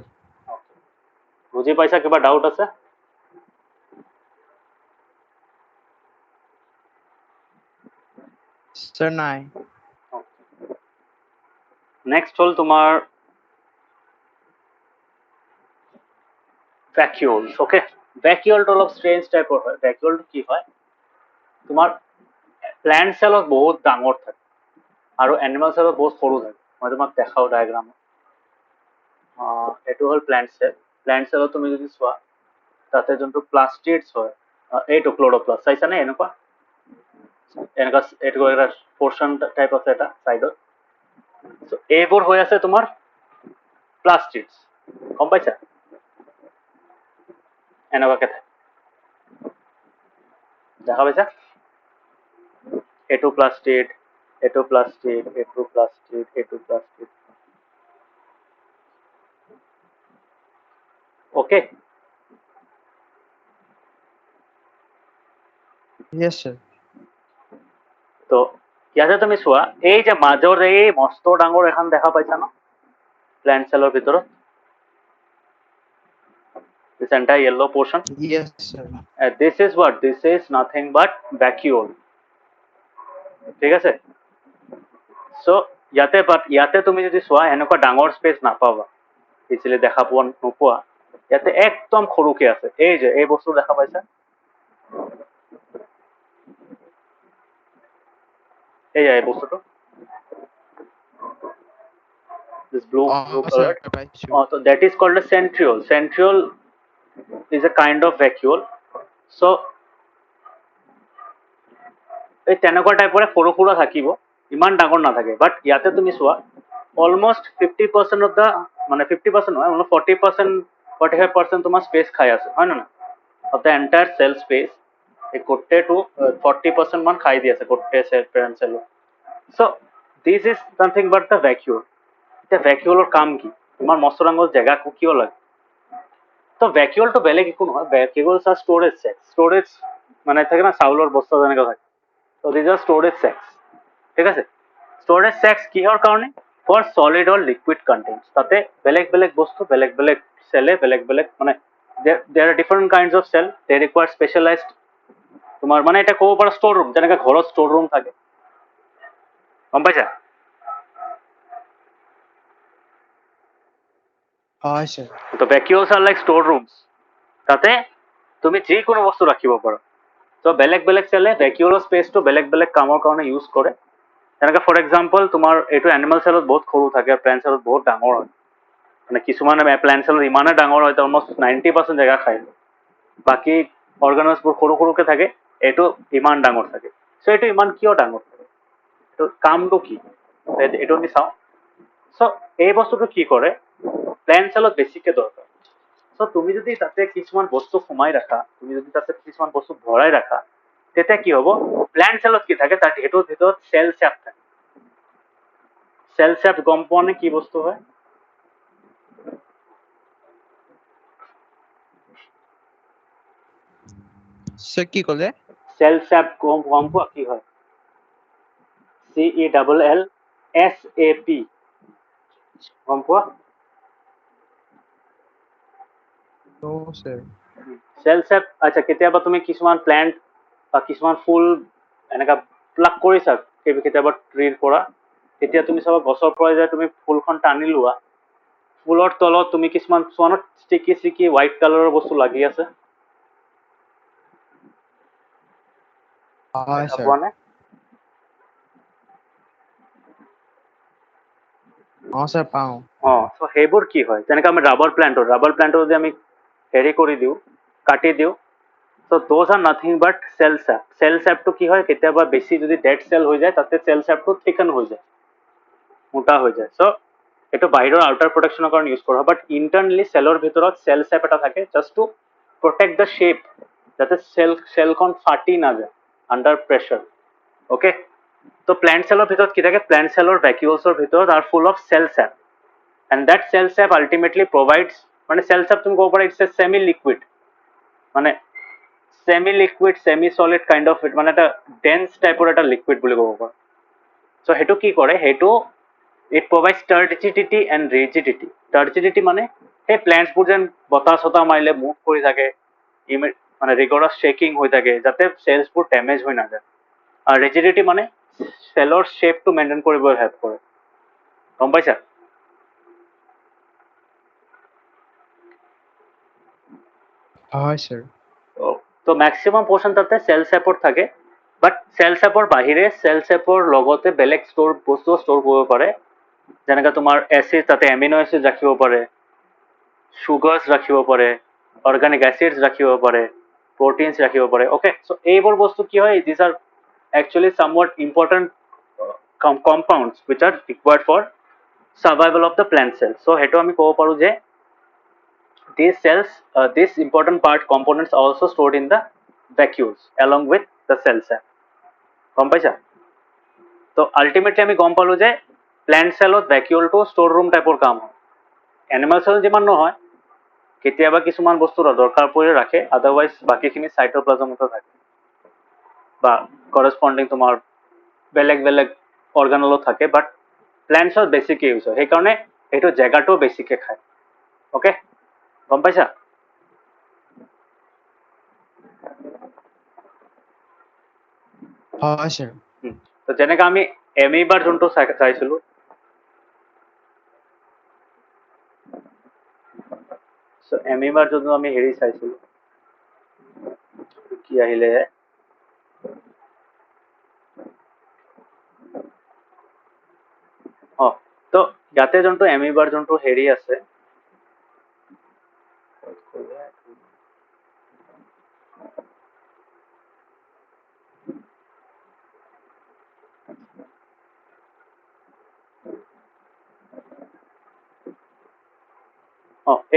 বুজি পাইছা? কিবা ডাউট আছে? Sir নাই। নেক্সট হ'ল তোমাৰ ভ্যাকুওলস। ওকে, ভ্যাকুওলটো অলপ ষ্ট্ৰেঞ্জ টাইপৰ হয়। ভ্যাকুওলটো কি হয় তোমাৰ প্ল্যান্ট সেলত বহুত ডাঙৰ থাকে আৰু এনিমেল সেলত বহুত সৰু থাকে। মই তোমাক দেখাও ডায়াগ্ৰাম। এইটো হ'ল প্ল্যান্ট সেল। প্ল্যান্ট সেলত তুমি যদি চোৱা তাতে যোনটো প্লাস্টিডছ হয়, এইটো ক্লোৰোপ্লাস্ট চাইছানে? এনেকুৱা এইটো এটা পোৰ্শন টাইপ আছে এটা চাইডত। এইবোৰ হৈ আছে তোমাৰ প্লাস্টিডছ, গম পাইছা? এনেকুৱাকে থাকে, দেখা পাইছা? এইটো প্লাস্টিড, এইটো প্লাস্টিড, এইটো প্লাস্টিড, এইটো প্লাস্টিড। Okay, Yes sir. তো ইয়াতে তুমি চোৱা এই যে মাজৰ এই মস্ত ডাঙৰ এখন দেখা পাইছা ন প্ল্যান্ট সেলৰ ভিতৰত, this entire yellow portion, Yes sir. this is what, this is nothing but vacuole. ঠিক আছে? সো ইয়াতে তুমি যদি চোৱা এনেকুৱা ডাঙৰ স্পেচ নাপাবা, ইজিলি দেখা নোপোৱা। ইয়াতে একদম সৰুকে আছে। এই যে এই বস্তু দেখা পাইছা, এই যে এই বস্তুটো, this blue sir colored, পাইছো। so that is called a centriole. Centriole is a kind of vacuole. So এই তেনেকুৱা টাইপৰে সৰু সৰু থাকিব, ইমান ডাঙৰ নাথাকে। বাট ইয়াতে তুমি চোৱা অলমষ্ট 50% অফ দা, মানে 50% নহয়, 40%, 45% তোমাৰ স্পেচ খাই আছে, হয় নহয়? Of the entire cell space এই গোটেইটো 40% মান খাই দি আছে গোটেই প্লেন্ট চেলত। So' this is nothing but the vacuole. এতিয়া ভ্যাকুওলৰ কাম কি? তোমাৰ মস্ত ডাঙৰ জেগা কিয় লাগে? তো ভ্যাকুওলটো বেলেগ একো নহয়। ভ্যাকুওলছ আৰ স্টোৰেজ সেক্স। স্টোৰেজ মানে থাকে না চাউলৰ বস্তা যেনেকৈ থাকে, তো দিজ আৰ স্টোৰেজ সেক্স। ঠিক আছে? স্টোৰেজ সেক্স কিহৰ কাৰণে? For solid or liquid contents. তাতে বেলেগ বেলেগ বস্তু বেলেগ বেলেগ সেলে বেলেগ বেলেগ মানে there are different kinds of cell, they require specialized, তোমাৰ মানে এটা ক'ব পাৰা ষ্ট'ৰ ৰুম, যেনেকৈ ঘৰত ষ্ট'ৰ ৰুম থাকে, গম পাইছা? হয় sir. তো ভ্যাকুওলস আৰ লাইক ষ্ট'ৰ ৰুমস, তাতে তুমি যিকোনো বস্তু ৰাখিব পাৰা। তো বেলেগ বেলেগ সেলে ভ্যাকুওলৰ স্পেচটো বেলেগ বেলেগ কামৰ কাৰণে ইউজ কৰে। যেনেকৈ ফৰ এক্সাম্পল তোমাৰ এইটো এনিমেল সেলত বহুত সৰু থাকে, প্লেন্ট সেলত বহুত ডাঙৰ হয়। মানে কিছুমান প্লেণ্ট চেলত ইমানে ডাঙৰ হয় অলমষ্ট 90% জেগা খায়, বাকী অৰ্গানছবোৰ সৰু সৰুকে থাকে, এইটো ইমান ডাঙৰ থাকে। চ' এইটো ইমান কিয় ডাঙৰ থাকে, এইটো কামটো কি এইটো আমি চাওঁ। চ' এই বস্তুটো কি কৰে, প্লেণ্ট চেলত বেছিকে দৰকাৰ। চ' তুমি যদি তাতে কিছুমান বস্তু সোমাই ৰাখা, তুমি যদি তাতে কিছুমান বস্তু ভৰাই ৰাখা, তেতিয়া কি হ'ব, প্লেণ্ট চেলত কি থাকে, তাত সেইটোৰ ভিতৰত চেল চেপ থাকে। চেল চেপ গম পোৱা নে কি বস্তু হয়? Sir, কি ক'লে? চেল চেপ গম পোৱা কি হয়? CELLSAP গম পোৱা? No, sir. চেল চেপ, আচ্ছা কেতিয়াবা তুমি কিছুমান প্লেণ্ট বা কিছুমান ফুল এনেকা প্লাক কৰিছা কেতিয়াবা ট্ৰিৰ পৰা, তেতিয়া তুমি চাবা গছৰ পৰা যে তুমি ফুলখন টানি লোৱা, ফুলৰ তলত তুমি কিছুমান চোৱানত ষ্টিকি ষ্টিকি হোৱাইট কালাৰৰ বস্তু লাগি আছে, Hi, দেখা sir. পোৱা নে? Sir, পাওঁ। চ' সেইবোৰ কি হয়, যেনেকৈ আমি ৰাবাৰ প্লেণ্টৰ যদি আমি হেৰি কৰি দিওঁ, কাটি দিওঁ, so' those are nothing but cell sap. Cell চেপটো কি হয়, কেতিয়াবা বেছি যদি ডেড চেল হৈ যায়, তাতে চেল চেপটো থিকন হৈ যায়, মোটা হৈ যায়। চ' এইটো বাহিৰৰ আউটাৰ প্ৰটেকশ্যনৰ কাৰণে ইউজ কৰা হয়, বাট ইণ্টাৰনেলি চেলৰ ভিতৰত চেল চেপ এটা থাকে, just to protect the shape, যাতে চেলখন ফাটি নাযায় আণ্ডাৰ প্ৰেছাৰ। অ'কে, তো প্লেণ্ট চেলৰ ভিতৰত কি থাকে, প্লেণ্ট চেলৰ ভেকিউলছৰ ভিতৰত are full of cell sap, and that cell sap ultimately provides, মানে চেল চেপ তুমি ক'ব পাৰা ইটছ এ ছেমি লিকুইড, মানে semi liquid semi solid kind of, মানে এটা ডেন্স টাইপৰ এটা লিকুইড বুলি ক'ব পাৰা। চ' সেইটো কি কৰে, সেইটো ইট প্ৰভাইডছ টাৰ্জিডিটি এণ্ড ৰিজিডিটি। টাৰ্জিডিটি মানে সেই প্লেণ্টছবোৰ যেন বতাহ চতাহ মাৰিলে মুভ কৰি থাকে, মানে ৰিগৰাছ শ্বেকিং হৈ থাকে, যাতে চেলছবোৰ ডেমেজ হৈ নাযায়। আৰু ৰিজিডিটি মানে চেলৰ শ্বেপটো মেইনটেইন কৰিবলৈ হেল্প কৰে, গম পাইছা? হয়, sir. তো মেক্সিমাম পোৰ্চন তাতে চেল চেপত থাকে, বাট চেল চেপৰ বাহিৰে চেল চেপৰ লগতে বেলেগ বস্তু ষ্ট'ৰ কৰিব পাৰে, যেনেকৈ তোমাৰ এচিড, তাতে এমিনো এচিড ৰাখিব পাৰে, চুগাৰ্ছ ৰাখিব পাৰে, অৰ্গেনিক এচিডছ ৰাখিব পাৰে, প্ৰটিনছ ৰাখিব পাৰে। অ'কে, চ' এইবোৰ বস্তু কি হয়, this are actually somewhat important compounds which are required for survival of the plant cell. So' সেইটো আমি ক'ব পাৰোঁ যে these cells, these important part components are also stored in the vacuoles along with the cell sap. গম পাইছা? তো আল্টিমেটলি আমি গম পালো যে প্লেণ্ট চেলত ভেকিউলটো ষ্ট'ৰ ৰুম টাইপৰ কাম হয়। এনিমেল চেল যিমান নহয়, কেতিয়াবা কিছুমান বস্তু দৰকাৰ পৰিলে ৰাখে, আদাৰৱাইজ বাকীখিনি চাইটোপ্লাজমতে থাকে, বা কৰস্পণ্ডিং তোমাৰ বেলেগ বেলেগ অৰ্গানলত থাকে, বাট প্লেণ্টছত বেছিকৈ ইউজ হয়, সেইকাৰণে সেইটো জেগাটোও বেছিকৈ খায়। অ'কে, গম পাইছা? হয়, sir. তো যেনেকৈ আমি এমিবাৰ যোনটো চাইছিলোঁ, চ' এমিবাৰ যোনটো আমি হেৰি চাইছিলোঁ, কি আহিলে, তো ইয়াতে যোনটো এমিবাৰ যোনটো হেৰি আছে,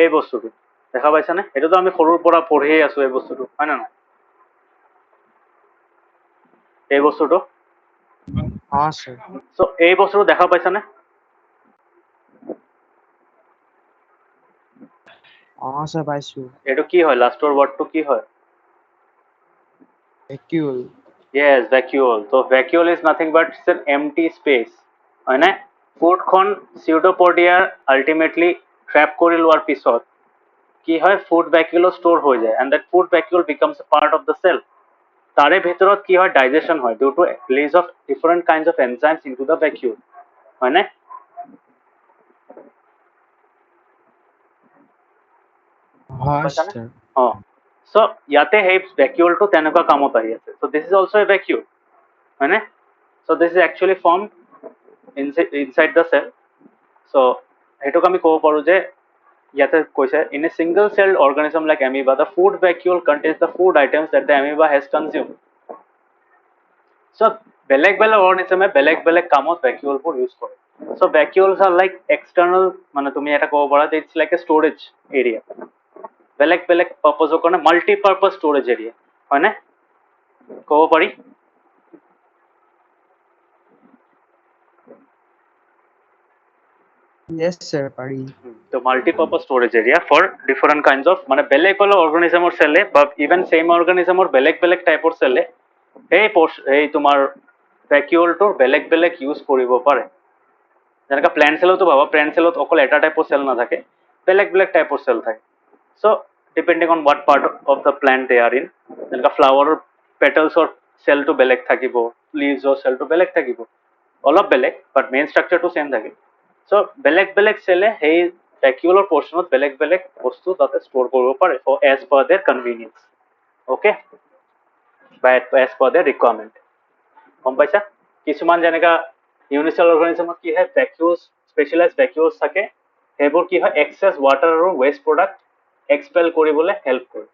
এই বস্তুটো দেখা পাইছানে? এইটোতো আমি সৰুৰ পৰা পঢ়িয়ে আছো, এই বস্তুটো হয় নে নহয়? এই বস্তুটো, sir. চ' এই বস্তুটো দেখা পাইছানে? sir, পাইছোঁ। এইটো কি হয়, লাষ্টৰ ৱৰ্ডটো কি হয়? Vacuole. Yes, vacuole. So vacuole is nothing but it's an empty space, হয় নে? ফুডখন চিউডোপডিয়াৰ আল্টিমেটলি ট্ৰেপ কৰি লোৱাৰ পিছত কি হয়, ফুড ভেকিউল ষ্ট'ৰ হৈ যায়, and that food vacuole becomes a part of the cell. তাৰে ভিতৰত কি হয়, ডাইজেশ্যন হয় due to release of different kinds of enzymes into the vacuole, হয়নে? হয়, পাইছানে? sir. চ' ইয়াতে সেই ভেকিউলটো তেনেকুৱা কামত আহি আছে। চ' this is also' a vacuole, হয়নে? So' this is actually form inside the cell. So' সেইটোক আমি ক'ব পাৰোঁ যে ইয়াতে কৈছে in a single celled organism like amoeba the food vacuole contains the food items that the amoeba has consumed. So বেলেগ বেলেগ organism বেলেগ বেলেগ কামত vacuole বোৰ ইউজ কৰে. So vacuoles are like external মানে তুমি এটা ক'ব পাৰা it's like a storage area. বেলেগ বেলেগ পাৰপাজৰ কাৰণে মাল্টিপাৰপাস স্টোৰেজ এৰিয়া হয় না ক'ব পাৰি Yes, sir. Pari. তো multipurpose storage area for different kinds of মানে বেলেগ বেলেগ অৰ্গানিজমৰ সেলে বা ইভেন সেম অৰ্গানিজমৰ বেলেগ বেলেগ টাইপৰ সেলে এই তোমাৰ ভ্যাকুওলটোৰ বেলেগ বেলেগ ইউজ কৰিব পাৰে যেনেকা প্ল্যান্ট সেলতো ভাবা প্ল্যান্ট সেলত অকল এটা টাইপৰ সেল নাথাকে বেলেগ বেলেগ টাইপৰ সেল থাকে so depending on what part of the plant they are in যেনেকা ফ্লাৱাৰৰ পেটেলছৰ সেলটো বেলেগ থাকিব লিভছৰ সেলটো বেলেগ থাকিব অলপ বেলেগ বাট মেইন ষ্ট্ৰাকচাৰটো সেম থাকে so বেলেগ বেলেগ সেলে সেই ভ্যাকুওলৰ পোৰ্শনত বেলেগ বেলেগ বস্তু তাতে ষ্ট'ৰ কৰিব পাৰে for as per their convenience okay by as per their requirement গম পাইছা কিছুমান যেনেকা ইউনিচেল অৰ্গানিজমত কি হয় ভ্যাকুওলছ স্পেশালাইজ ভ্যাকুওলছ থাকে সেইবোৰ কি হয় এক্সেস ওৱাটাৰ আৰু ওয়েষ্ট প্ৰডাক্ট এক্সপেল কৰিবলৈ হেল্প কৰে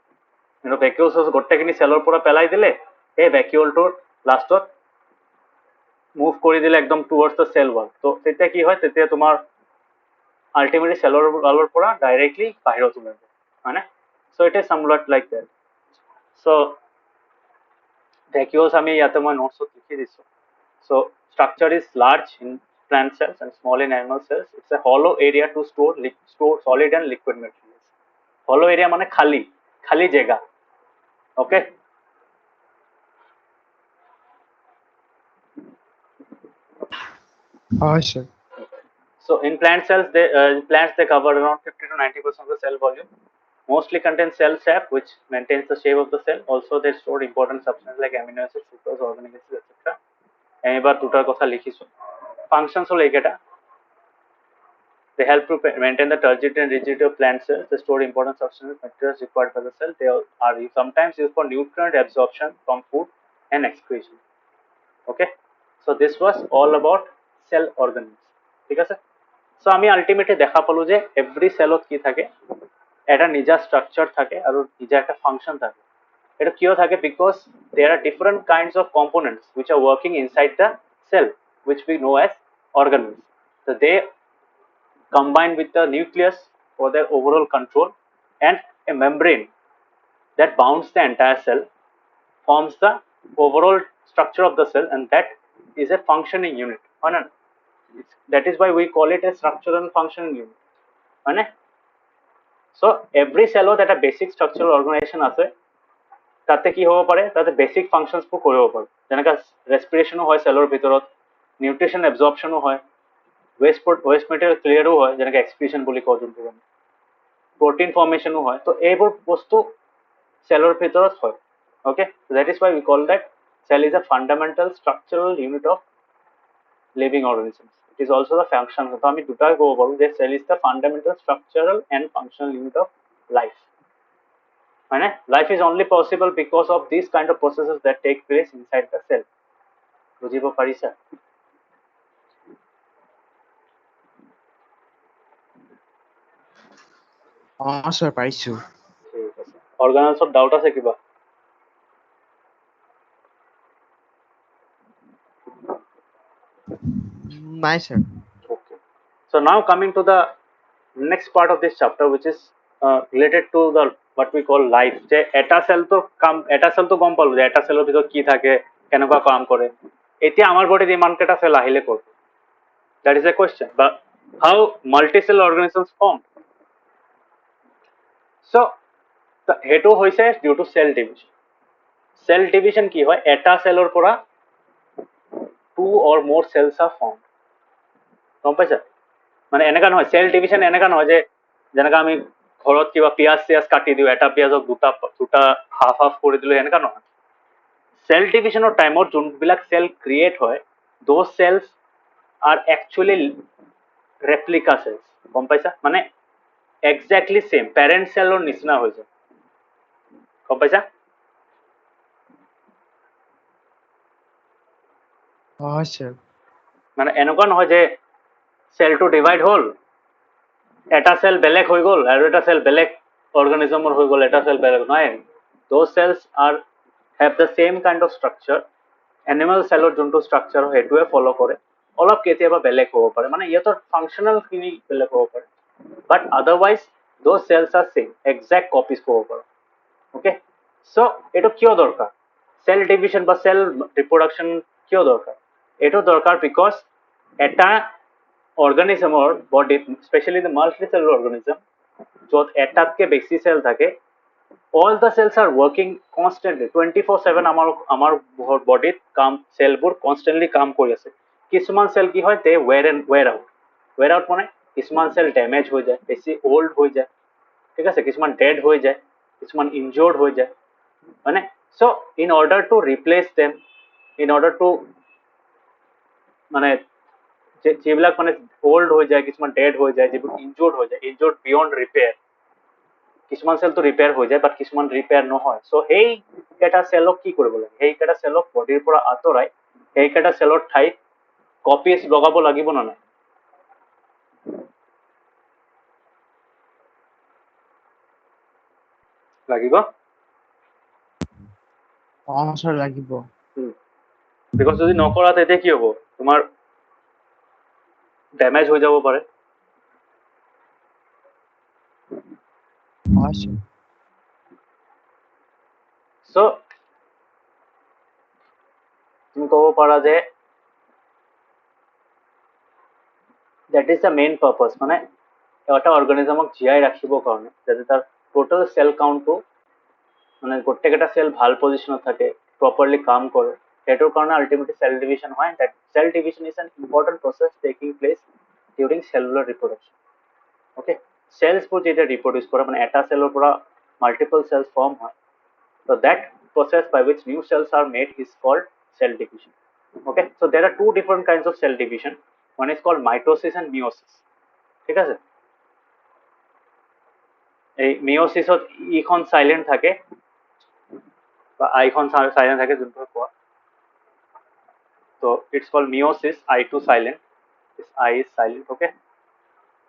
কিন্তু ভ্যাকুওলছ গোটেইখিনি সেলৰ পৰা পেলাই দিলে এই ভ্যাকুওলটোৰ লাষ্টত মুভ কৰি দিলে একদম টুৱাৰ্ডছ দ্য সেল ওয়াল তো তেতিয়া কি হয় তেতিয়া তোমাৰ আলটিমেটলি সেলৰ ওয়ালৰ পৰা ডাইৰেক্টলি বাহিৰত ওলাই যায় মানে so it is somewhat like that so vacuoles আমি ইয়াতে মই নোটছত লিখি দিছো so structure is large in plant cells and small in animal cells it's a hollow area to store solid and liquid materials hollow area মানে খালি খালি জায়গা okay Oh, sir. so in plant cells in plants they cover around 50 to 90% of the cell volume mostly contain cell sap which maintains the shape of the cell also they store important substances like amino acids sugars organic acids etc এবার দুটার কথা লিখিছো functions হলো এইটা they help to maintain the turgidity and rigidity of plant cells they store important substances materials required by the cell they are sometimes used for nutrient absorption from food and excretion okay so this was all about cell organelles ঠিক আছে so আমি আলটিমেটলি দেখা পালো যে এভরি সেলত কি থাকে এটা নিজা স্ট্রাকচার থাকে আর নিজা একটা ফাংশন থাকে এটা কিয় থাকে because there are different kinds of components which are working inside the cell which we know as organelles so they combine with the nucleus for their overall control and a membrane that bounds the entire cell forms the overall structure of the cell and that is a functioning unit that is why we call it a structural and functioning unit মানে so every cell that a basic structural organization আছে তাতে কি হ'ব পাৰে তাতে বেসিক ফাংশনস বোৰ কৰিব পাৰে যেনেকা ৰেসপিৰেশনো হয় সেলৰ ভিতৰত নিউট্ৰিশন এবজৰ্পশনো হয় ওয়েস্ট মেটেৰিয়েল ক্লিয়াৰো হয় যেনেকা এক্সক্ৰিশন বুলি কওঁ যোনটো protein formation হয় তো এইবোৰ বস্তু সেলৰ ভিতৰত হয় okay so that is why we call that cell is a fundamental structural unit of living organisms it is also the function তো আমি দুটাই ক'ব পাৰো যে cell is the fundamental structural and functional unit of life মানে life is only possible because of these kind of processes that take place inside the cell বুজিব পাৰিছা Oh, sir. Parisu. ঠিক আছে অৰ্গানেলছত ডাউট আছে কিবা Nice, sir. okay so now coming to the next part of this chapter which is related to the what we call life যে এটা সেল তো গম পালো যে এটা সেলৰ ভিতৰত কি থাকে কেনেকুৱা কাম কৰে এতিয়া আমাৰ বডিত ইমান কেইটা সেল আহিলে ক'ত that is a question but how multicell organisms form so সেইটো হৈছে due to cell division কি হয় এটা সেলৰ পৰা two or more cells are formed গম পাইছা মানে এনেকা নহয় সেল ডিভিশন এনেকা নহয় যে যেনেকা আমি ঘৰত কিবা পিয়াজ চিয়াজ কাটি দিওঁ এটা পিয়াজক দুটা হাফ হাফ কৰি দিলো এনেকা নহয় সেল ডিভিশনৰ টাইমত যোনবিলাক সেল ক্ৰিয়েট হয় those cells are actually replica cells গম পাইছা মানে exactly same parent cellৰ নিচিনা হৈ যায় গম পাইছা Oh, sir. মানে এনেকুৱা নহয় যে সেলটো ডিভাইড হ'ল এটা সেল বেলেগ হৈ গ'ল আৰু এটা সেল বেলেগ অৰ্গানিজমৰ হৈ গ'ল, এটা সেল বেলেগ নাই। those cells are have the same kind of structure. Animal সেলৰ যোনটো ষ্ট্ৰাকচাৰ সেইটোৱে ফলো কৰে, অলপ কেতিয়াবা বেলেগ হ'ব পাৰে, মানে ইহঁতৰ ফাংচনেল খিনি বেলেগ হ'ব পাৰে, বাট otherwise those cells are same, exact copies ক'ব পাৰো। ওকে, সো এইটো কিয় দৰকাৰ, সেল ডিভিশন বা সেল ৰিপ্ৰডাকশ্যন কিয় দৰকাৰ? এইটো দৰকাৰ বিকজ এটা অৰ্গানিজমৰ বডিত, স্পেচিয়েলি দ্য মাল্টি সেলুলাৰ অৰ্গানিজম, য'ত এটাতকে বেছি সেল থাকে, all the cells are working constantly 24/7 আমাৰ বডিত কাম, সেলবোৰ কনষ্টেন্টলি কাম কৰি আছে। কিছুমান সেল কি হয়, দে wear out মানে কিছুমান সেল ডেমেজ হৈ যায়, বেছি ওল্ড হৈ যায়, ঠিক আছে, কিছুমান ডেড হৈ যায়, কিছুমান ইনজৰ্ড হৈ যায়, মানে so in order to replace them, in order to মানে যিবিলাক মানে ওল্ড হৈ যায়, কিছুমান ডেড হৈ যায়, যিবোৰ ইনজৰ্ড হৈ যায়, ইনজৰ্ড বিয়ণ্ড ৰিপেয়াৰ, কিছুমান সেলটো ৰিপেয়াৰ হৈ যায় বাট কিছুমান ৰিপেয়াৰ নহয়। সো সেইকেইটা সেলক কি কৰিব লাগে, সেইকেইটা সেলক বডিৰ পৰা আঁতৰাই সেইকেইটা সেলৰ ঠাইত কপিজ লগাব লাগিব নে নাই? লাগিব, sir লাগিব। বিকজ যদি নকৰা তেতিয়া কি হ'ব, তোমাৰ ডেমেজ হৈ যাব পাৰে। sir। সো তুমি ক'ব পাৰা যে that is the main purpose, মানে এটা অৰ্গানিজমক জীয়াই ৰাখিবৰ কাৰণে যাতে তাৰ টোটেল সেল কাউণ্টটো মানে গোটেইকেইটা সেল ভাল পজিশ্যনত থাকে, প্ৰপাৰলি কাম কৰে, সেইটোৰ কাৰণে আল্টিমেটলি সেল ডিভিশন হয়। that cell division is an important process taking place during cellular reproduction. Okay, সেলছবোৰ যেতিয়া ৰিপ্ৰডিউচ কৰে, মানে এটা সেলৰ পৰা মাল্টিপল সেলছ ফৰ্ম হয়, so that process by which new cells are made is called cell division. Okay, so there are two different kinds of cell division. One is called mitosis and meiosis. ঠিক আছে, এই মিওসিছত ইখন সাইলেন্ট থাকে বা আইখন সাইলেন্ট থাকে যোনটো কোৱা, so it's called meiosis, I2 silent, this I is silent. Okay,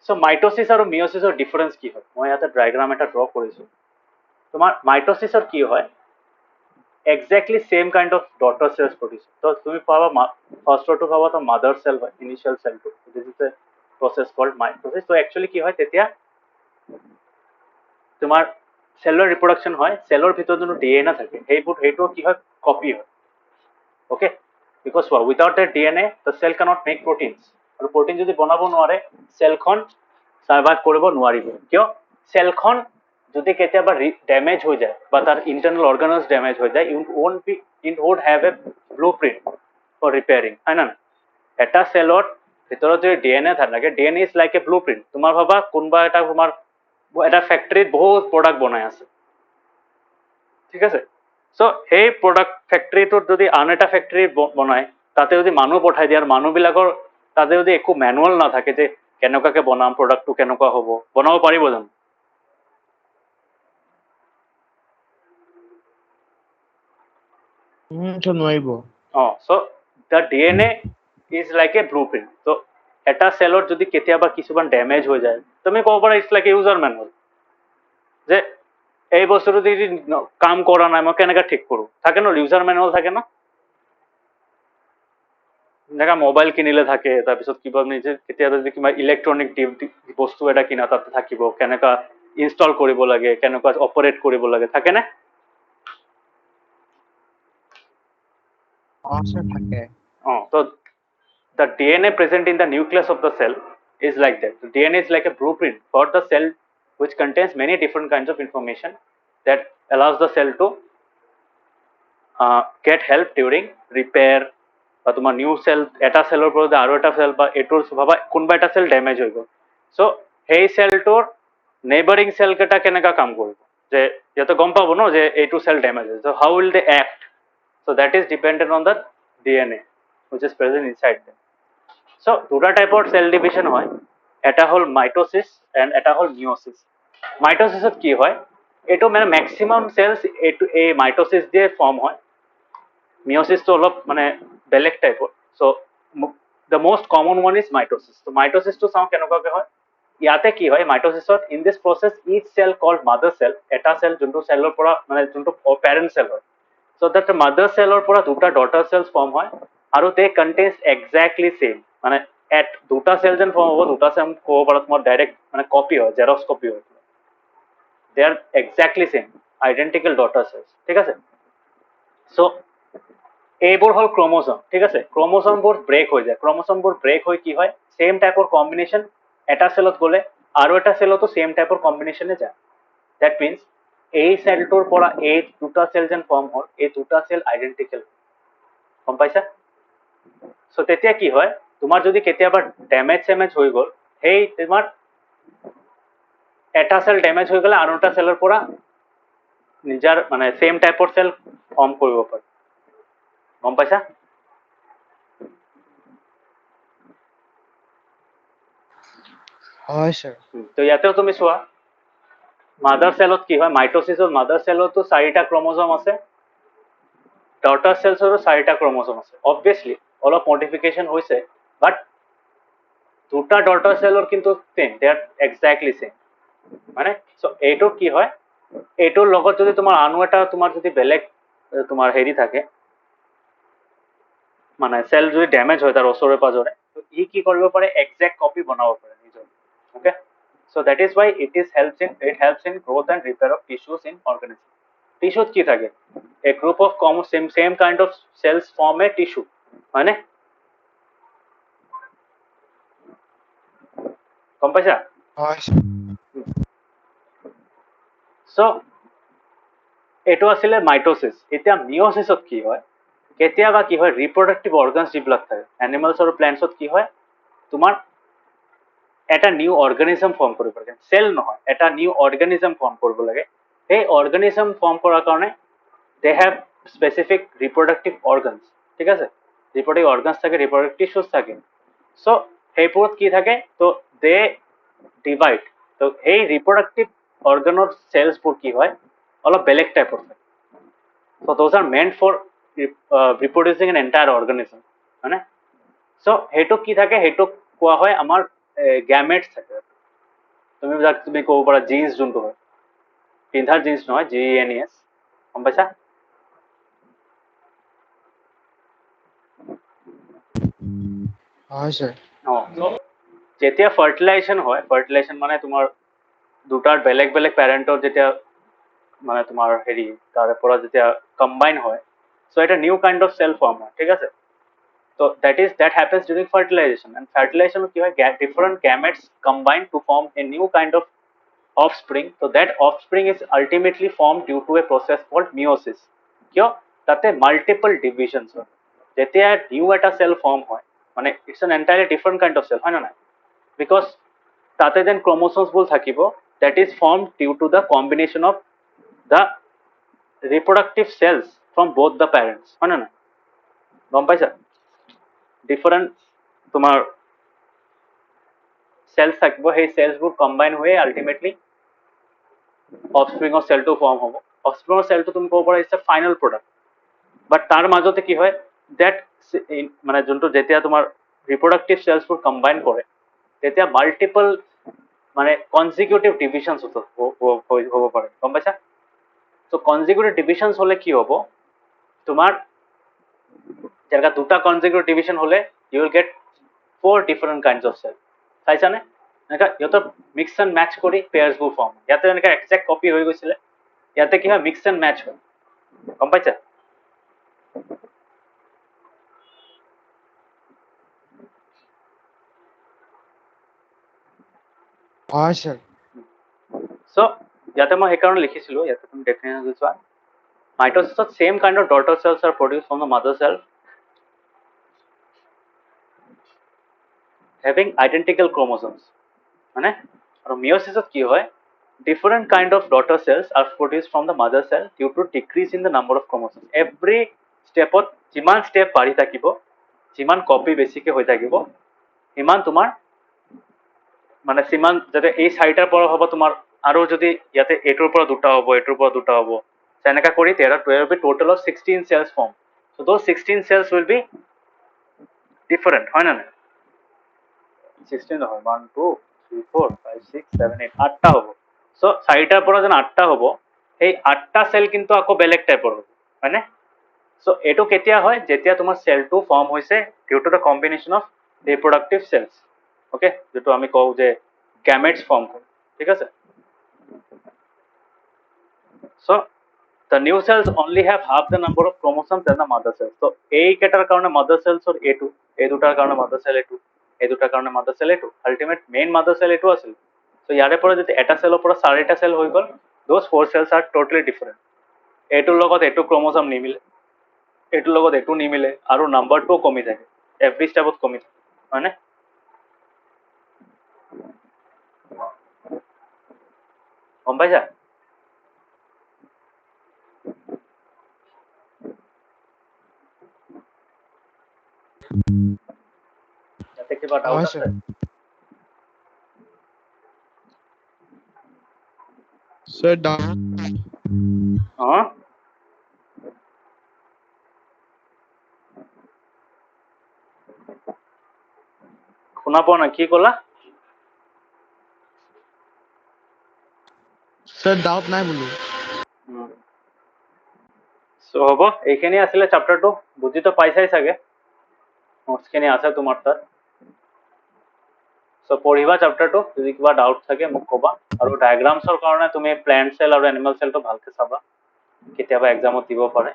so mitosis আৰু মিওসিছৰ ডিফাৰেন্স কি হয়, মই ইয়াতে ডায়াগ্ৰাম এটা ড্ৰ কৰিছো। তোমাৰ মাইটোসিছৰ কি হয়, exactly same kind of daughter cells produce, so তুমি পাবা ফাৰ্স্টৰটো পাবা তো মাদাৰ সেল হয়, initial সেলটো, this is a process called mitosis. so actually কি হয়, তেতিয়া তোমাৰ সেলৰ ৰিপ্ৰডাকশ্যন হয়, সেলৰ ভিতৰত যোনটো ডিএনএ থাকে সেইটো কি হয়, কপি হয়। Okay, because without the DNA the cell cannot make proteins, আৰু প্ৰটিন যদি বনাব নোৱাৰে সেলখন সাৰ্ভাইভ কৰিব নোৱাৰিব। কিয়, সেলখন যদি কেতিয়াবা ডেমেজ হৈ যায় বা তাৰ ইন্টাৰনেল অৰ্গানছ ডেমেজ হৈ যায়, it would have a blueprint for repairing, হয় না? এটা সেলত ভিতৰত যদি ডিএনএ থাকে, DNA is like a blueprint. তোমাৰ ভাবা কোনোবা এটা তোমাৰ এটা ফেক্টৰীত বহুত প্ৰডাক্ট বনাই আছে, ঠিক আছে, সো সেই প্ৰডাক্ট ফেক্টৰীটোত যদি আন এটা ফেক্টৰী বনায়, তাতে যদি মানুহ পঠাই দিয়ে আৰু মানুহবিলাকৰ তাতে যদি একো মেনুৱেল নাথাকে যে কেনেকুৱাকে বনাম, প্ৰডাক্টটো কেনেকুৱা হ'ব, বনাব পাৰিব জানো? নোৱাৰিব। So the DNA is like a blueprint. তো এটা সেলত যদি কেতিয়াবা কিছুমান ডেমেজ হৈ যায়, তুমি ক'ব পাৰা it's like a user manual, যে এই বস্তুটো যদি কাম কৰা নাই মই কেনেকৈ ঠিক কৰোঁ, থাকে ন, ইউজাৰ মেনুৱেল থাকে ন, যেনেকা মোবাইল কিনিলে থাকে, তাৰপিছত কিবা নিজে কেতিয়াবা যদি কিবা ইলেক্ট্ৰনিক বস্তু এটা কিনা তাতে থাকিব, কেনেকুৱা ইনষ্টল কৰিব লাগে, কেনেকুৱা অপাৰেট কৰিব লাগে, থাকেনে? sir থাকে। So the DNA present in the nucleus of the cell is like that. The DNA is like a blueprint for the cell which contains many different kinds of information that allows the cell to get help during repair, বা তোমাৰ নিউ সেল, এটা সেলৰ পৰা আৰু এটা সেল বা এইটোৰ ভাবা কোনোবা এটা সেল ডেমেজ হৈ গ'ল, সো সেই সেলটোৰ নেইবাৰিং সেল কেইটা কেনেকুৱা কাম কৰিব, যে সিহঁতে গম পাব ন যে এইটো সেল ডেমেজ হৈছে, so how will they act? So that is dependent on the DNA which is present inside them. So দুটা টাইপৰ সেল ডিভিশন হয়, এটা হ'ল মাইটোসিস এণ্ড এটা হ'ল মিওসিস। মাইটোসিছত কি হয়, এইটো মানে মেক্সিমাম সেলছ এইটো এই মাইটোসিস দিয়ে ফৰ্ম হয়, মিওসিসটো অলপ মানে বেলেগ টাইপৰ। So' the most common one is mitosis. তো মাইটোসিসটো চাওঁ কেনেকুৱাকে হয়, ইয়াতে কি হয় মাইটোসিছত in this process each cell called mother cell এটা সেল যোনটো সেলৰ পৰা মানে যোনটো প্যাৰেন্ট সেল হয় সো দ্যাট মাদাৰ সেলৰ পৰা দুটা ডটাৰ সেলস ফৰ্ম হয় আৰু দে কন্টেইনস এক্স্যাক্টলি সেম মানে এট দুটা সেল যেন ফৰ্ম হ'ব দুটা সেল ক'ব পাৰা তোমাৰ ডাইৰেক্ট মানে কপি হয় জেৰক্স কপি হয় they are exactly same identical daughter cells ঠিক আছে সো এইবোৰ হল ক্ৰোমোসোম ঠিক আছে ক্ৰোমোসোমবোৰ ব্ৰেক হৈ যায় ক্ৰোমোসোমবোৰ ব্ৰেক হৈ কি হয় সেম টাইপৰ কম্বিনেশন এটা সেলত গলে আৰু এটা সেলতো সেম টাইপৰ কম্বিনেশনে যায় দ্যাট মিন্স এই সেলটোৰ পৰা এই দুটা সেল যেন ফৰ্ম হ'ল এই দুটা সেল আইডেন্টিক্যাল গম পাইছা সো তেতিয়া কি হয় তোমাৰ যদি কেতিয়াবা ড্যামেজ হৈ গল সেই তোমাৰ এটা সেল ড্যামেজ হৈ গলে আৰু এটা সেলৰ পৰা নিজৰ মানে সেম টাইপৰ সেল ফৰ্ম কৰিব পাৰে গম পাইছা হয় স্যাৰ তো ইয়াতেও তুমি চোৱা মাদাৰ সেলত কি হয় মাইটোসিসৰ মাদাৰ সেলতো চাৰিটা ক্ৰমোসোম আছে ডটাৰ সেলছৰো চাৰিটা ক্ৰমোসোম আছে অবভিয়াসলি অলপ মডিফিকেশন হৈছে বাট দুটা ডটাৰ সেলৰ কিন্তু same De are exactly same মানে সো এইটো কি হয় এইটোৰ লগত যদি তোমাৰ আনু এটা তোমাৰ যদি বেলেগ তোমাৰ হেৰি থাকে মানে সেল যদি ড্যামেজ হয় তাৰ ওচৰে পাজৰে তো ই কি কৰিব পাৰে এক্সাক্ট কপি বনাব পাৰে নিজৰ okay so that is why it helps in growth and repair of tissues in organism tissues কি থাকে a group of common same kind of cells form a tissue মানে গম পাইছা হয় স্যার so এইটো আছিলে মাইটোসিস এতিয়া মিয়োসিসত কি হয় কেতিয়াবা কি হয় ৰিপ্ৰডাক্টিভ অৰ্গানছ যিবিলাক থাকে এনিমেলছ আৰু প্লান্টছত কি হয় তোমাৰ এটা নিউ অৰ্গানিজম ফৰ্ম কৰিব লাগে সেল নহয় এটা নিউ অৰ্গানিজম ফৰ্ম কৰিব লাগে সেই অৰ্গানিজম ফৰ্ম কৰাৰ কাৰণে দে হ্যাভ স্পেসিফিক ৰিপ্ৰোডাক্টিভ অৰ্গানস ঠিক আছে ৰিপ্ৰোডাক্টিভ অৰ্গানস থাকে ৰিপ্ৰোডাক্টিভ টিস্যুস থাকে সো সেইবোৰত কি থাকে তো দে ডিভাইড তো সেই ৰিপ্ৰোডাক্টিভ অৰ্গানৰ সেলসবোৰ কি হয় অলপ বেলেগ টাইপৰ থাকে so those are meant for reproducing an entire organism মানে সো সেইটোক কি থাকে সেইটোক কোৱা হয় আমাৰ গ্যামেটস থাকে তুমি ক'ব পাৰা জিন্স যোনটো হয় পিন্ধাৰ জিন্স নহয় GENES গম পাইছা হয় স্যাৰ যেতিয়া ফাৰ্টিলাইজেশন হয় ফাৰ্টিলাইজেশন মানে তোমাৰ দুটাৰ বেলেগ বেলেগ প্যাৰেন্টৰ যেতিয়া মানে তোমাৰ হেৰি তাৰে পৰা যেতিয়া কম্বাইন হয় সো এটা new kind of cell form হয় ঠিক আছে তো that happens during fertilization and fertilization কি হয় different gametes combine to form a new kind of offspring so that offspring is ultimately formed due to a process called meiosis কিয় তাতে মাল্টিপল ডিভিশনস হয় যেতিয়া নিউ এটা সেল ফর্ম হয় মানে it's an entirely different kind of cell হয় না না বিকজ তাতে যেন ক্রোমোসোমস বোৰ থাকিব that is formed due to the combination of the reproductive cells from both the parents হয় না না গম পাইছা ডিফারেন্ট তোমার সেলস থাকিব সেই সেলসবোৰ কম্বাইন হৈ আলটিমেটলি অফস্প্ৰিং অফ সেলটো ফৰ্ম হ'ব অফস্প্ৰিং অফ সেলটো তুমি ক'ব পাৰা ইটস এ ফাইনাল প্ৰডাক্ট বাট তাৰ মাজতে কি হয় দ্যাট মানে যোনটো যেতিয়া তোমাৰ ৰিপ্ৰডাক্টিভ সেলসবোৰ কম্বাইন কৰে তেতিয়া মাল্টিপল মানে কনজিকিউটিভ ডিভিশনস হ'ব পাৰে গম পাইছা সো কনজিকিউটিভ ডিভিশনস হলে কি হ'ব তোমাৰ যেনেকা দুটা কনজিকিউটিভ ডিভিশন হলে you will get 4 different kinds of cell চাইছানে এনেকা ইহঁতৰ মিক্স এণ্ড মেচ কৰি পেয়াৰ্সবোৰ ফৰ্ম ইয়াতে এনেকা এক্সাক্ট কপি হৈ গৈছিলে ইয়াতে কি হয় মিক্স এণ্ড মেচ হয় গম পাইছা হয় স্যার সো ইয়াতে মই সেইকাৰণে লিখিছিলো ইয়াতে তুমি ডেফিনেশ্যন চোৱা মাইটোসিছত same kind of daughter cells are produced from the mother cell having identical chromosomes মানে আৰু মিয়োসিছত কি হয় different kind of daughter cells are produced from the mother cell due to decrease in the number of chromosomes every stepত যিমান step বাঢ়ি থাকিব যিমান কপি বেছিকে হৈ থাকিব সিমান তোমাৰ মানে সিমান যাতে এই চাৰিটাৰ পৰা হ'ব তোমাৰ আৰু যদি ইয়াতে এইটোৰ পৰা দুটা হ'ব এইটোৰ পৰা দুটা হ'ব তেনেকা কৰি there will be total of 16 cells form so those 16 cells will be different হয় না 16 নহয় 1 2 3 4 5 6 7 8 8টা হ'ব সো 4টাৰ পৰা যেন 8টা হ'ব এই 8টা সেল কিন্তু আকৌ বেলেগ টাইপৰ হ'ব হয়নে সো এটো কেতিয়া হয় যেতিয়া তোমাৰ সেলটো ফৰ্ম হৈছে due to the combination of reproductive cells okay যেটো আমি কওঁ যে গ্যামেটস ফৰ্ম কৰে ঠিক আছে so the new cells only have half the number of chromosomes than the mother cells so এই কেটাৰ কাৰণে mother cells or a2 এই দুটাৰ কাৰণে mother cell a2 এই দুটাৰ কাৰণে mother cell a2 ultimate main mother cell a2 আছিল so ইয়াৰে পৰা যদি এটা সেলৰ পৰা 4টা সেল হৈ গল those four cells are totally different a2 লগত a2 chromosome নিমিলে a2 লগত a2 নিমিলে আৰু নাম্বাৰটো কমি থাকে every stepত কমি থাকে হয়নে গম পাইছা ইয়াতে কিবা ডাউট আছে Sir, down. শুনা পোৱা নাই কি ক'লা Sir, doubt নাই বলো. সো হ'ব এইখিনি আছিলে চ্যাপ্টাৰটো বুজি তো পাইছাই চাগে নোটস খিনি আছে তোমাৰ তাত সো পঢ়িবা চ্যাপ্টাৰটো যদি কিবা ডাউট থাকে মোক ক'বা আৰু ডায়াগ্ৰামছৰ কাৰণে তুমি প্লান্ট সেল আৰু এনিমেল সেলটো ভালকে চাবা কেতিয়াবা এক্সামত দিব পাৰে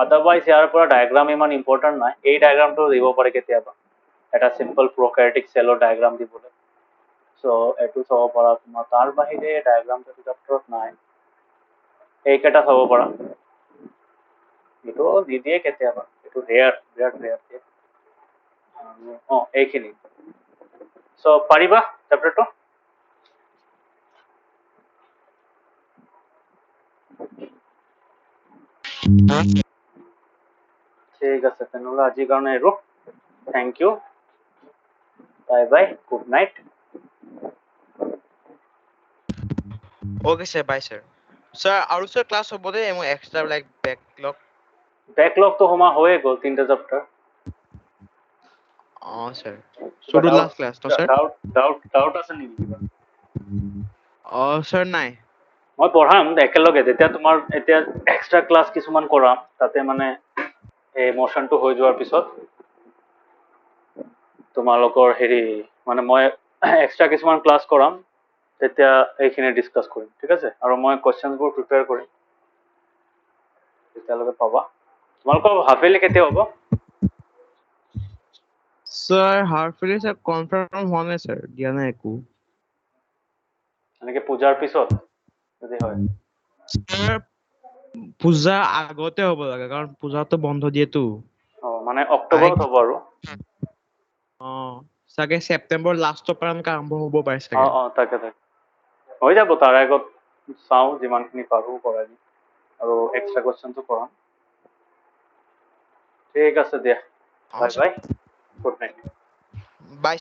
আদাৰৱাইজ ইয়াৰ পৰা ডায়াগ্ৰাম ইমান ইম্পৰ্টেন্ট নাই এই ডায়াগ্ৰামটো দিব পাৰে কেতিয়াবা এটা সিম্পল প্ৰকাৰিটিক সেলৰ ডায়াগ্ৰাম দিবলৈ সো এটো চাব পাৰা তোমাৰ তাৰ বাহিৰে ডায়াগ্ৰামটো চ্যাপ্টাৰত নাই এইকেইটা চাব পাৰা এটো নিদিয়ে কেতিয়াবা এটো ৰেয়াৰ বিৰাট ৰেয়াৰ দিয়ে এইখিনি সো পাৰিবা চ্যাপ্টাৰটো ঠিক আছে তেনেহ'লে আজিৰ কাৰণে এৰো thank you bye bye good night Okay, sir. Bye, sir. Sir, আৰু sir class হ'ব দে মই extra like backlog. ব্যাকলগ তো হমা হয়ে গ'ল 3টা chapter Sir. So do last class, no sir? Doubt আছে নেকি কিবা Sir, নাই. মই পঢ়াম একেলগে যেতিয়া তোমাৰ এতিয়া এক্সট্ৰা ক্লাছ কিছুমান কৰাম তাতে মানে এই মোশনটো হৈ যোৱাৰ পিছত তোমালোকৰ হেৰি মানে মই এক্সট্ৰা কিছুমান ক্লাছ কৰাম তেতিয়া এইখিনি ডিসকাস কৰিম ঠিক আছে আৰু মই কোৱেশ্চনবোৰ প্ৰিপেয়াৰ কৰিম তেতিয়ালৈকে পাবা তোমালোকৰ হাফেলি কেতিয়া হ'ব Sir, half-yearly sir confirm হোৱা নাই sir. দিয়া নাই একো. এনেকে পূজাৰ পিছত যদি হয় Sir, পূজা আগতে হ'ব লাগে কাৰণ পূজাটো বন্ধ দিয়েতো. মানে অক্টোবৰত হ'ব আৰু চাগে ছেপ্টেম্বৰ লাষ্টৰ পৰা আৰম্ভ হ'ব পাৰে চাগে. তাকে হৈ যাব তাৰ আগত চাওঁ যিমানখিনি পাৰো কৰাই দিম আৰু এক্সট্ৰা কোৱেশ্চনটো কৰাম ঠিক আছে দিয়া বাই বাই গুড নাইট Bye.